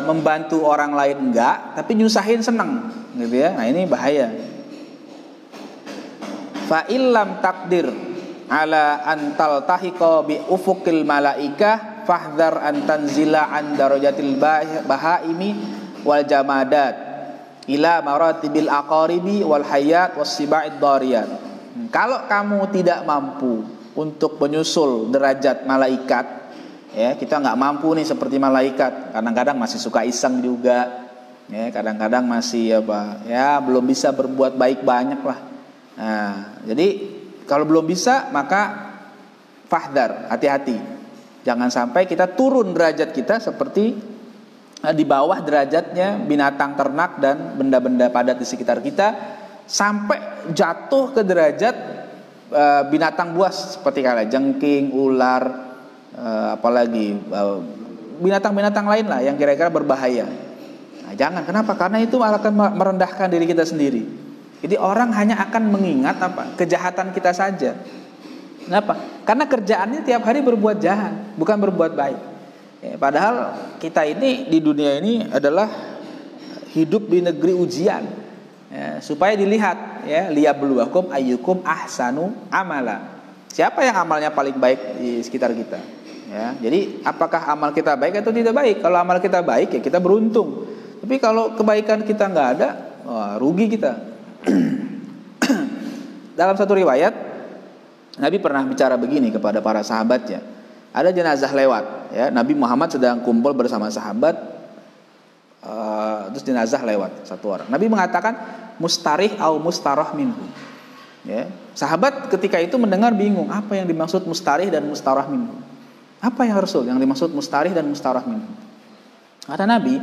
membantu orang lain enggak, tapi nyusahin seneng, gitu ya. Nah ini bahaya. Fa illam takdir ala antal tahiqa bi ufuqil malaikah fahdhar an tanzila an darajatil bahaimi wal jamadat ila maratibil aqaribi wal hayat was siba'id dhariyat. Kalau kamu tidak mampu untuk menyusul derajat malaikat, ya, kita nggak mampu nih seperti malaikat. Kadang-kadang masih suka iseng juga, ya, kadang-kadang masih apa, ya, belum bisa berbuat baik banyak lah. Nah, jadi kalau belum bisa maka fahdar, hati-hati, jangan sampai kita turun derajat kita seperti di bawah derajatnya binatang ternak dan benda-benda padat di sekitar kita, sampai jatuh ke derajat binatang buas seperti kalajengking, ular, apalagi binatang-binatang lain lah yang kira-kira berbahaya. Nah, jangan. Kenapa? Karena itu akan merendahkan diri kita sendiri. Jadi orang hanya akan mengingat apa? Kejahatan kita saja. Kenapa? Karena kerjaannya tiap hari berbuat jahat, bukan berbuat baik. Ya, padahal kita ini di dunia ini adalah hidup di negeri ujian. Ya, supaya dilihat, ya, liyabluwakum ayyukum ahsanu amala. Siapa yang amalnya paling baik di sekitar kita? Ya, jadi apakah amal kita baik atau tidak baik? Kalau amal kita baik, ya kita beruntung. Tapi kalau kebaikan kita nggak ada, rugi kita. Dalam satu riwayat, Nabi pernah bicara begini kepada para sahabatnya. Ada jenazah lewat, ya, Nabi Muhammad sedang kumpul bersama sahabat. Terus jenazah lewat satu orang. Nabi mengatakan mustarih au mustarah minhu. Ya, sahabat ketika itu mendengar bingung, apa yang dimaksud mustarih dan mustarah minhu? Apa yang Rasul yang dimaksud mustarih dan mustarah minhu? Kata Nabi,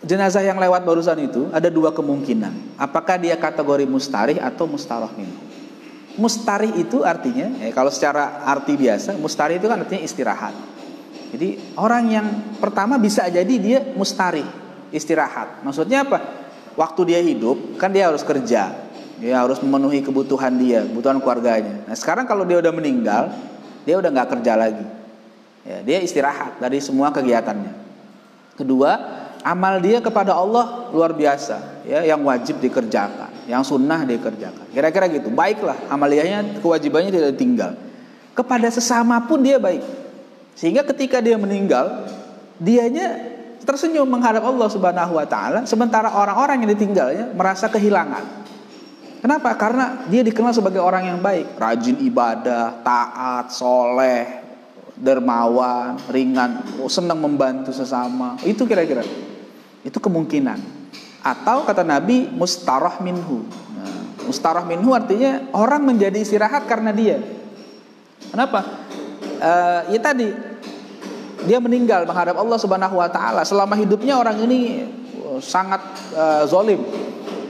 jenazah yang lewat barusan itu ada dua kemungkinan. Apakah dia kategori mustarih atau mustarah minhu? Mustarih itu artinya, kalau secara arti biasa, mustarih itu kan artinya istirahat. Jadi orang yang pertama bisa jadi dia mustarih, istirahat. Maksudnya apa? Waktu dia hidup kan dia harus kerja, dia harus memenuhi kebutuhan dia, kebutuhan keluarganya. Nah sekarang kalau dia udah meninggal, dia udah nggak kerja lagi, ya, dia istirahat dari semua kegiatannya. Kedua, amal dia kepada Allah luar biasa, ya, yang wajib dikerjakan, yang sunnah dikerjakan. Kira-kira gitu. Baiklah, amaliyahnya, kewajibannya tidak ditinggal. Kepada sesama pun dia baik. Sehingga ketika dia meninggal, dianya tersenyum menghadap Allah Subhanahu wa taala, sementara orang-orang yang ditinggalnya merasa kehilangan. Kenapa? Karena dia dikenal sebagai orang yang baik, rajin ibadah, taat, soleh, dermawan, ringan, senang membantu sesama. Itu kira-kira. Itu kemungkinan. Atau kata Nabi, mustarah minhu. Nah, mustarah minhu artinya orang menjadi istirahat karena dia. Kenapa? Ya tadi, dia meninggal menghadap Allah Subhanahu wa taala. Selama hidupnya orang ini sangat zolim,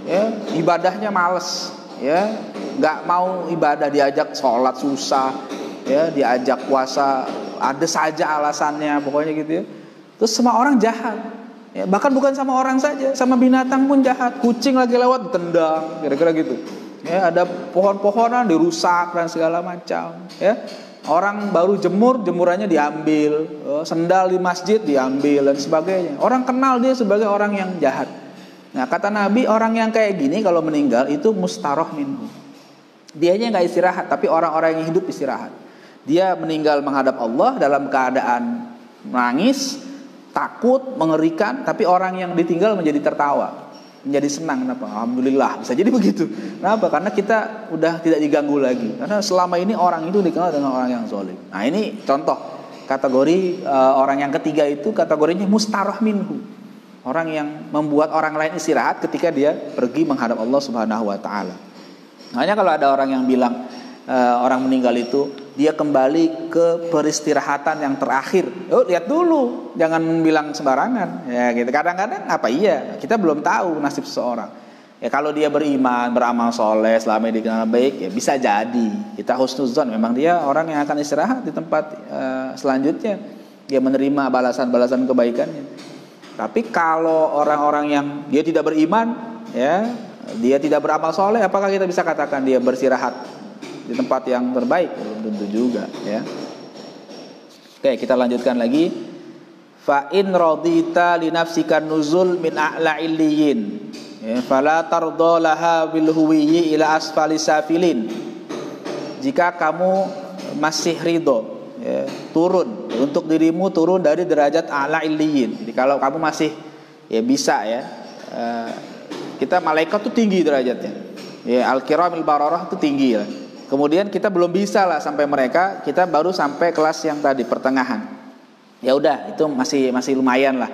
ya, ibadahnya males, ya, nggak mau ibadah, diajak sholat susah, ya, diajak puasa ada saja alasannya, pokoknya gitu ya. Terus semua orang jahat, ya, bahkan bukan sama orang saja, sama binatang pun jahat. Kucing lagi lewat ditendang, kira-kira gitu, ya, ada pohon-pohonan dirusak dan segala macam, ya. Orang baru jemurannya diambil, sendal di masjid diambil dan sebagainya. Orang kenal dia sebagai orang yang jahat. Nah, kata Nabi, orang yang kayak gini kalau meninggal itu mustarah minhu. Dianya nggak istirahat, tapi orang-orang yang hidup istirahat. Dia meninggal menghadap Allah dalam keadaan menangis, takut, mengerikan, tapi orang yang ditinggal menjadi tertawa, menjadi senang. Kenapa? Alhamdulillah, bisa jadi begitu. Kenapa? Karena kita udah tidak diganggu lagi. Karena selama ini orang itu dikenal dengan orang yang zalim. Nah, ini contoh kategori orang yang ketiga itu kategorinya mustarah minhu. Orang yang membuat orang lain istirahat ketika dia pergi menghadap Allah Subhanahu wa taala. Makanya kalau ada orang yang bilang orang meninggal itu dia kembali ke peristirahatan yang terakhir. Lihat dulu, jangan bilang sembarangan. Ya gitu. Kadang-kadang apa iya, kita belum tahu nasib seseorang. Ya kalau dia beriman, beramal soleh, selama ini dikenal baik, ya bisa jadi. Kita husnuzon, memang dia orang yang akan istirahat di tempat selanjutnya. Dia menerima balasan-balasan kebaikannya. Tapi kalau orang-orang yang dia tidak beriman, ya, dia tidak beramal soleh, apakah kita bisa katakan dia bersirahat di tempat yang terbaik? Belum tentu juga, ya. Oke, kita lanjutkan lagi. Fa in radita li nafsika nuzul min a'la illiyin, ya, fala tarda laha bil huwiyyi ila asfali safilin. Jika kamu masih ridho, ya, turun untuk dirimu, turun dari derajat a'la illiyin. Jadi kalau kamu masih ya bisa, ya, kita malaikat tuh tinggi derajatnya, ya, al-kiramil bararah itu tinggi lah. Kemudian kita belum bisa lah sampai mereka, kita baru sampai kelas yang tadi pertengahan. Ya udah, itu masih lumayan lah.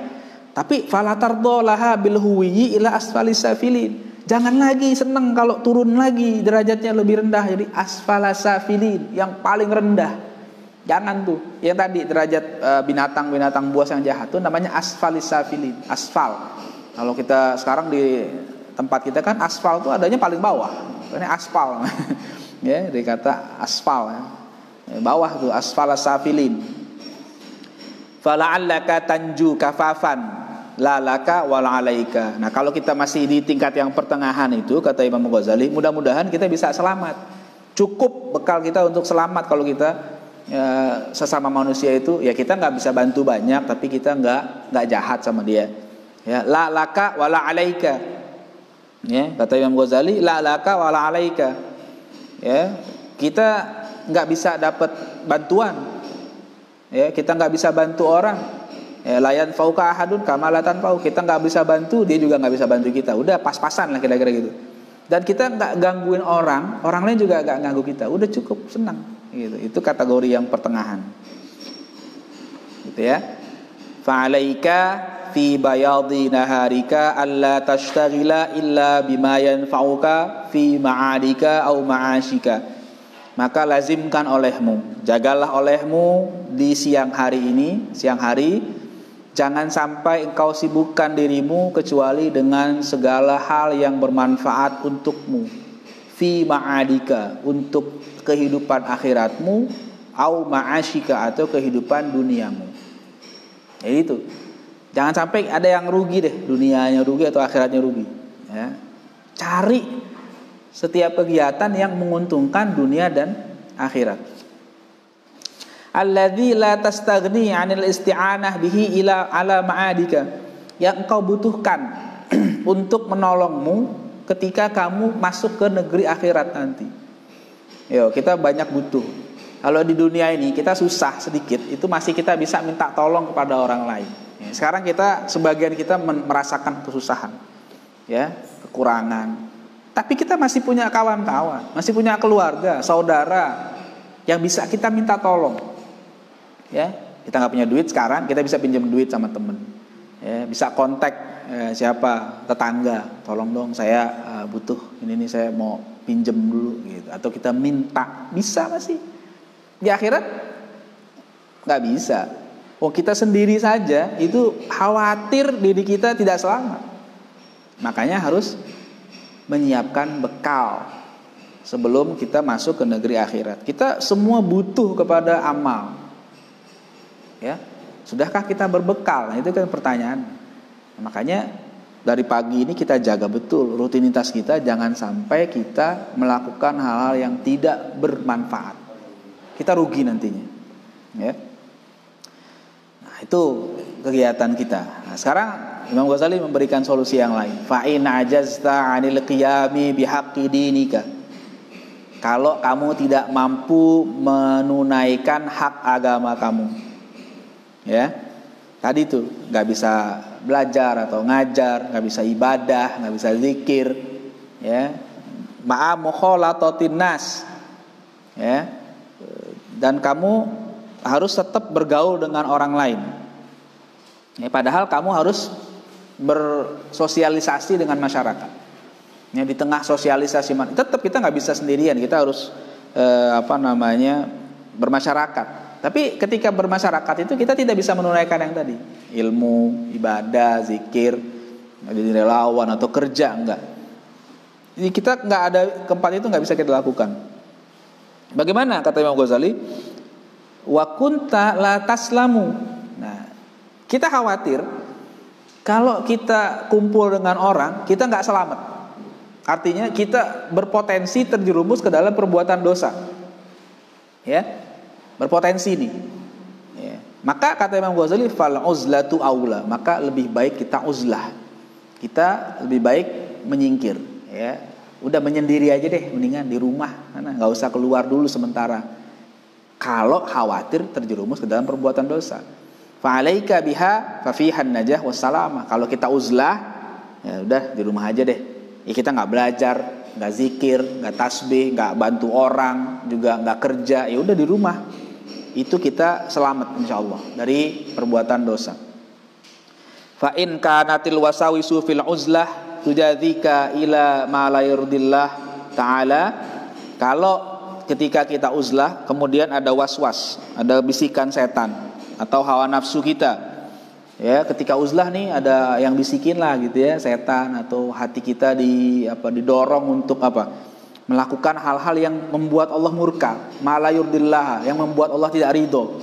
Tapi falatardo laha bil huwiyyi ila asfalis safilin. Jangan lagi seneng kalau turun lagi derajatnya lebih rendah, jadi asfalas safilin, yang paling rendah. Jangan tuh. Yang tadi derajat binatang buas yang jahat tuh namanya asfalis safilin, asfal. Kalau kita sekarang di tempat kita kan asfal tuh adanya paling bawah. Ini aspal. Ya, dikata aspal, ya. Bawah tuh asfalas safilin. Fala'allaka tanju kafafan la laka wala alaika. Nah, kalau kita masih di tingkat yang pertengahan itu, kata Imam Ghazali, mudah-mudahan kita bisa selamat. Cukup bekal kita untuk selamat. Kalau kita sesama manusia itu, ya kita nggak bisa bantu banyak, tapi kita nggak jahat sama dia. Ya, la laka wala alaika. Ya, kata Imam Ghazali, la laka wala alaika. Ya, kita nggak bisa dapat bantuan, ya, kita nggak bisa bantu orang, ya, layan fauka ahadun kamalatan fau, kita nggak bisa bantu, dia juga nggak bisa bantu kita. Udah pas-pasan lah kira-kira gitu. Dan kita nggak gangguin orang lain juga nggak ganggu kita. Udah cukup, senang gitu. Itu kategori yang pertengahan, gitu ya. Fa'alaika fi bayadi naharika alla tashtagila illa bima yanfa'uka fi ma'adika au ma'ashika. Maka lazimkan olehmu, jagalah olehmu di siang hari ini, siang hari, jangan sampai engkau sibukkan dirimu kecuali dengan segala hal yang bermanfaat untukmu, fi ma'adika, untuk kehidupan akhiratmu, au ma'ashika, atau kehidupan duniamu. Ya itu. Jangan sampai ada yang rugi deh, dunianya rugi atau akhiratnya rugi, ya. Cari setiap kegiatan yang menguntungkan dunia dan akhirat. Alladzi la tastaghni 'anil isti'anah bihi ila ala ma'adika, yang engkau butuhkan untuk menolongmu ketika kamu masuk ke negeri akhirat nanti. Yo, kita banyak butuh. Kalau di dunia ini kita susah sedikit, itu masih kita bisa minta tolong kepada orang lain. Sekarang kita, sebagian kita merasakan kesusahan, ya, kekurangan, Tapi kita masih punya kawan-kawan, masih punya keluarga, saudara yang bisa kita minta tolong. Ya, kita nggak punya duit sekarang, kita bisa pinjam duit sama temen. Ya, bisa kontak siapa, tetangga, tolong dong saya butuh ini nih, saya mau pinjam dulu gitu. Atau kita minta, bisa masih. Di akhirat nggak bisa. Oh, kita sendiri saja itu khawatir diri kita tidak selamat. Makanya harus menyiapkan bekal sebelum kita masuk ke negeri akhirat. Kita semua butuh kepada amal. Ya, sudahkah kita berbekal? Nah, itu kan pertanyaan. Makanya dari pagi ini kita jaga betul rutinitas kita, jangan sampai kita melakukan hal-hal yang tidak bermanfaat. Kita rugi nantinya. Ya. Nah, itu kegiatan kita. Nah, sekarang Imam Ghazali memberikan solusi yang lain. Fa in ajazta 'anil qiyami bihaqqi dinika. Kalau kamu tidak mampu menunaikan hak agama kamu. Ya. Tadi tuh enggak bisa belajar atau ngajar, enggak bisa ibadah, enggak bisa zikir, ya. Ma'a mukhalatatin nas. Ya. Dan kamu harus tetap bergaul dengan orang lain. Ya, padahal kamu harus bersosialisasi dengan masyarakat. Ya, di tengah sosialisasi tetap kita nggak bisa sendirian, kita harus bermasyarakat. Tapi ketika bermasyarakat itu kita tidak bisa menunaikan yang tadi, ilmu, ibadah, zikir, jadi relawan atau kerja, enggak. Jadi kita nggak ada, keempat itu nggak bisa kita lakukan. Bagaimana kata Imam Ghazali? Wa kunta la taslamu. Nah, kita khawatir kalau kita kumpul dengan orang, kita nggak selamat. Artinya kita berpotensi terjerumus ke dalam perbuatan dosa. Ya, berpotensi nih. Ya. Maka kata Imam Ghazali, fal uzlatu aula. Maka lebih baik kita uzlah. Kita lebih baik menyingkir. Ya, udah menyendiri aja deh, mendingan di rumah, nggak usah keluar dulu sementara. Kalau khawatir terjerumus ke dalam perbuatan dosa. Fa'alaika biha fafihan najah wassalamah. Kalau kita uzlah, ya udah di rumah aja deh. Ya kita nggak belajar, nggak zikir, nggak tasbih, nggak bantu orang, juga nggak kerja. Ya udah di rumah. Itu kita selamat insyaallah dari perbuatan dosa. Fa in kanatil wasawisu fil uzlah tujadzika ila ma la yurdillah ta'ala. Kalau ketika kita uzlah kemudian ada was-was, ada bisikan setan atau hawa nafsu kita, ya ketika uzlah nih ada yang bisikin lah gitu ya, setan atau hati kita didorong untuk melakukan hal-hal yang membuat Allah murka, ma la yurdillah, yang membuat Allah tidak ridho.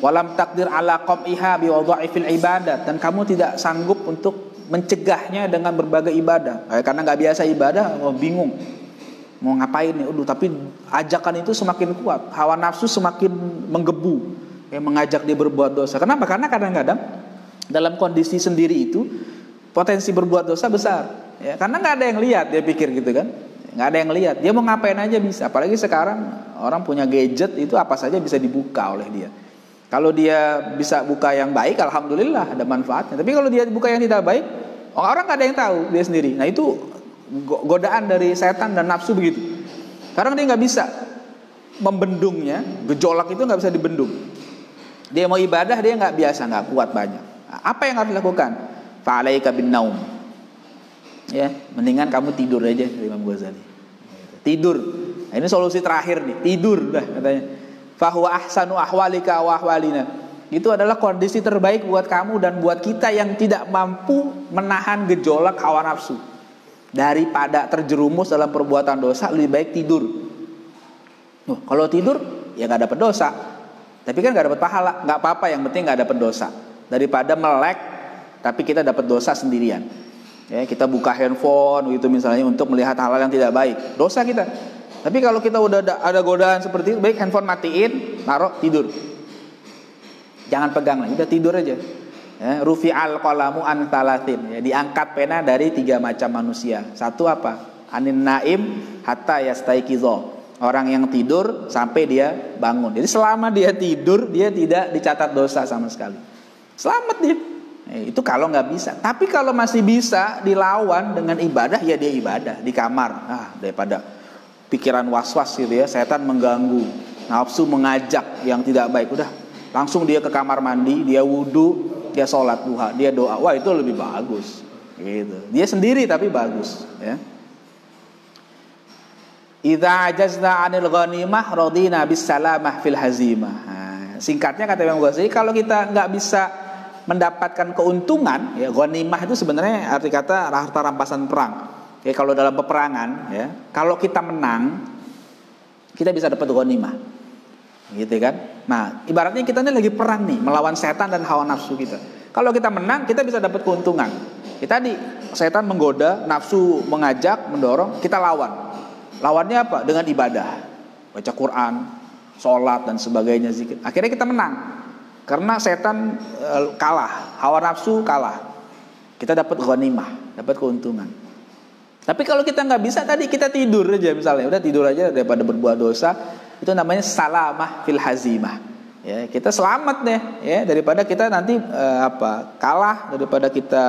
Walam takdir ala qam'iha bi wadha'ifil ibadat, dan kamu tidak sanggup untuk mencegahnya dengan berbagai ibadah. Karena nggak biasa ibadah, bingung mau ngapain nih. Tapi ajakan itu semakin kuat, hawa nafsu semakin menggebu, mengajak dia berbuat dosa. Kenapa? Karena kadang-kadang dalam kondisi sendiri itu potensi berbuat dosa besar. Ya, karena nggak ada yang lihat, dia pikir gitu kan. Nggak ada yang lihat, dia mau ngapain aja bisa. Apalagi sekarang orang punya gadget, itu apa saja bisa dibuka oleh dia. Kalau dia bisa buka yang baik, alhamdulillah ada manfaatnya. Tapi kalau dia buka yang tidak baik, orang nggak ada yang tahu, dia sendiri. Nah itu godaan dari setan dan nafsu begitu. Sekarang dia nggak bisa membendungnya, gejolak itu nggak bisa dibendung. Dia mau ibadah, dia nggak biasa, nggak kuat banyak. Apa yang harus dilakukan? Fa'alaika bin naum. Ya, mendingan kamu tidur aja, Imam Ghazali. Tidur. Nah, ini solusi terakhir nih, tidur dah katanya. Fahuwa ahsanu ahwalika wa ahwalina. Itu adalah kondisi terbaik buat kamu dan buat kita yang tidak mampu menahan gejolak hawa nafsu. Daripada terjerumus dalam perbuatan dosa, lebih baik tidur. Kalau tidur ya nggak dapat dosa, tapi kan nggak dapat pahala. Nggak apa-apa, yang penting nggak dapat dosa. Daripada melek tapi kita dapat dosa sendirian. Ya, kita buka handphone gitu misalnya untuk melihat hal-hal yang tidak baik, dosa kita. Tapi kalau kita udah ada godaan seperti itu, baik handphone matiin, taruh, tidur. Jangan pegang lagi, udah tidur aja. Ya, rufi'al qalamu an thalathin, ya, diangkat pena dari 3 macam manusia. Satu apa? Anin naim hatta yastaiqizo. Orang yang tidur sampai dia bangun. Jadi selama dia tidur, dia tidak dicatat dosa sama sekali. Selamat dia. Itu kalau nggak bisa. Tapi kalau masih bisa dilawan dengan ibadah, ya dia ibadah di kamar. Daripada pikiran was-was gitu ya, setan mengganggu, nafsu mengajak yang tidak baik, udah langsung dia ke kamar mandi, dia wudu, dia sholat duha, dia doa. Wah, itu lebih bagus. Gitu. Dia sendiri tapi bagus. Ya. Idza ajazna 'anil ghanimah radina bis salamah fil hazimah. Singkatnya kata Imam Ghazali, kalau kita nggak bisa mendapatkan keuntungan, ya ghanimah itu sebenarnya arti kata harta rampasan perang. Ya, kalau dalam peperangan, ya, kalau kita menang, kita bisa dapat ghanimah, gitu kan? Nah, ibaratnya kita ini lagi perang nih, melawan setan dan hawa nafsu kita. Kalau kita menang, kita bisa dapat keuntungan. Kita tadi setan menggoda, nafsu mengajak, mendorong, kita lawan. Lawannya apa? Dengan ibadah, baca Quran, sholat dan sebagainya, zikir. Akhirnya kita menang. Karena setan kalah, hawa nafsu kalah. Kita dapat ghanimah, dapat keuntungan. Tapi kalau kita nggak bisa, tadi kita tidur aja misalnya, udah tidur aja daripada berbuat dosa, itu namanya salamah fil hazimah. Ya, kita selamat deh, ya, daripada kita nanti kalah, daripada kita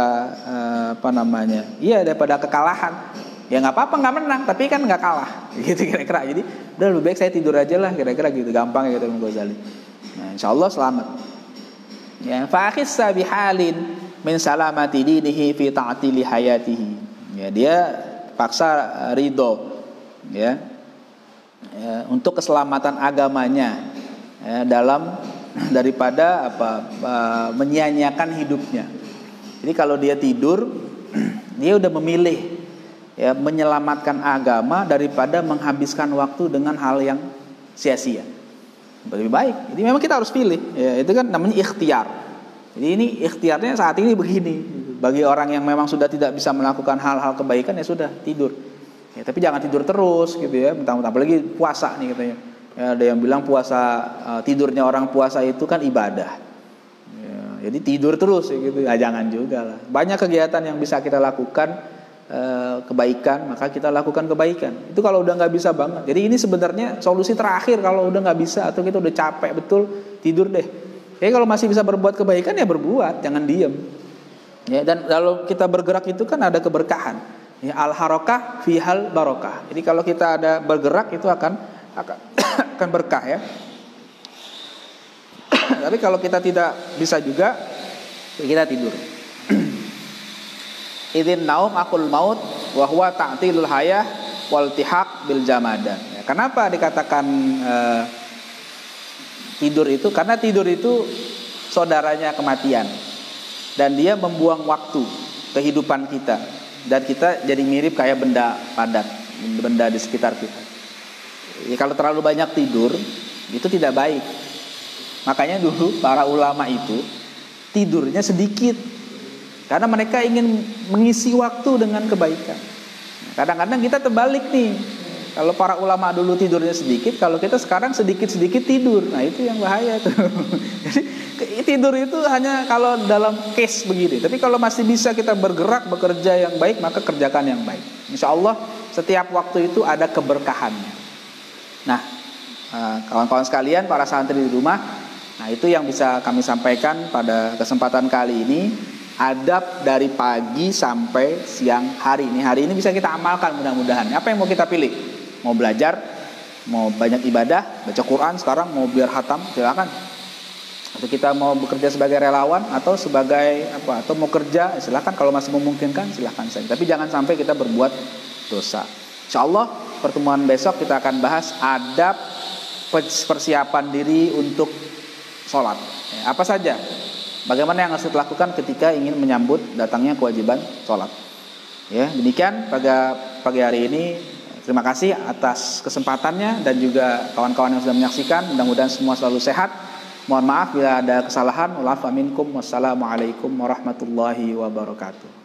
daripada kekalahan. Ya nggak apa-apa nggak menang, tapi kan nggak kalah, gitu kira-kira. Jadi udah lebih baik saya tidur aja lah, kira-kira gitu, gampang ya kata Imam Ghazali. Nah, insyaallah selamat. Ya, fa akhissa bihalin min salamati dinihi fi ta'tili hayatihi. Ya, dia paksa ridho, ya, untuk keselamatan agamanya, ya, dalam daripada menyia-nyiakan hidupnya. Jadi kalau dia tidur, dia udah memilih, ya, menyelamatkan agama daripada menghabiskan waktu dengan hal yang sia-sia. Lebih baik. Jadi memang kita harus pilih, ya, itu kan namanya ikhtiar. Jadi ini ikhtiarnya saat ini begini. Bagi orang yang memang sudah tidak bisa melakukan hal-hal kebaikan, ya sudah tidur. Ya, tapi jangan tidur terus gitu ya, mentang-mentang apalagi puasa nih katanya. Ya, ada yang bilang puasa, tidurnya orang puasa itu kan ibadah. Ya, jadi tidur terus ya, gitu. Ya, jangan juga lah. Banyak kegiatan yang bisa kita lakukan kebaikan, maka kita lakukan kebaikan. Itu kalau udah nggak bisa banget. Jadi ini sebenarnya solusi terakhir kalau udah nggak bisa atau kita udah capek betul, tidur deh. Jadi kalau masih bisa berbuat kebaikan ya berbuat, jangan diem. Ya, dan kalau kita bergerak itu kan ada keberkahan. Ya, al harokah fihal barokah. Jadi kalau kita ada bergerak itu akan berkah ya. Tapi kalau kita tidak bisa juga, ya kita tidur. Idzin naum akul maut wa huwa ta'tilul hayah wal tihaq bil jamadan. Ya, kenapa dikatakan tidur itu? Karena tidur itu saudaranya kematian. Dan dia membuang waktu kehidupan kita, dan kita jadi mirip kayak benda padat, benda di sekitar kita. Ya, kalau terlalu banyak tidur itu tidak baik. Makanya dulu para ulama itu tidurnya sedikit, karena mereka ingin mengisi waktu dengan kebaikan. Kadang-kadang kita terbalik nih. Kalau para ulama dulu tidurnya sedikit, kalau kita sekarang sedikit-sedikit tidur. Nah, itu yang bahaya tuh. Jadi tidur itu hanya kalau dalam case begini. Tapi kalau masih bisa kita bergerak, bekerja yang baik, maka kerjakan yang baik. Insya Allah setiap waktu itu ada keberkahannya. Nah, kawan-kawan sekalian, para santri di rumah, nah itu yang bisa kami sampaikan pada kesempatan kali ini. Adab dari pagi sampai siang hari ini. Hari ini bisa kita amalkan mudah-mudahan. Apa yang mau kita pilih? Mau belajar, mau banyak ibadah, baca Quran sekarang, mau biar khatam, silakan. Atau kita mau bekerja sebagai relawan atau sebagai atau mau kerja, silakan. Kalau masih memungkinkan, silakan saja. Tapi jangan sampai kita berbuat dosa. Insyaallah pertemuan besok kita akan bahas adab persiapan diri untuk sholat. Apa saja? Bagaimana yang harus kita lakukan ketika ingin menyambut datangnya kewajiban sholat. Ya, demikian pada pagi hari ini. Terima kasih atas kesempatannya dan juga kawan-kawan yang sudah menyaksikan. Mudah-mudahan semua selalu sehat. Mohon maaf bila ada kesalahan. Wassalamualaikum warahmatullahi wabarakatuh.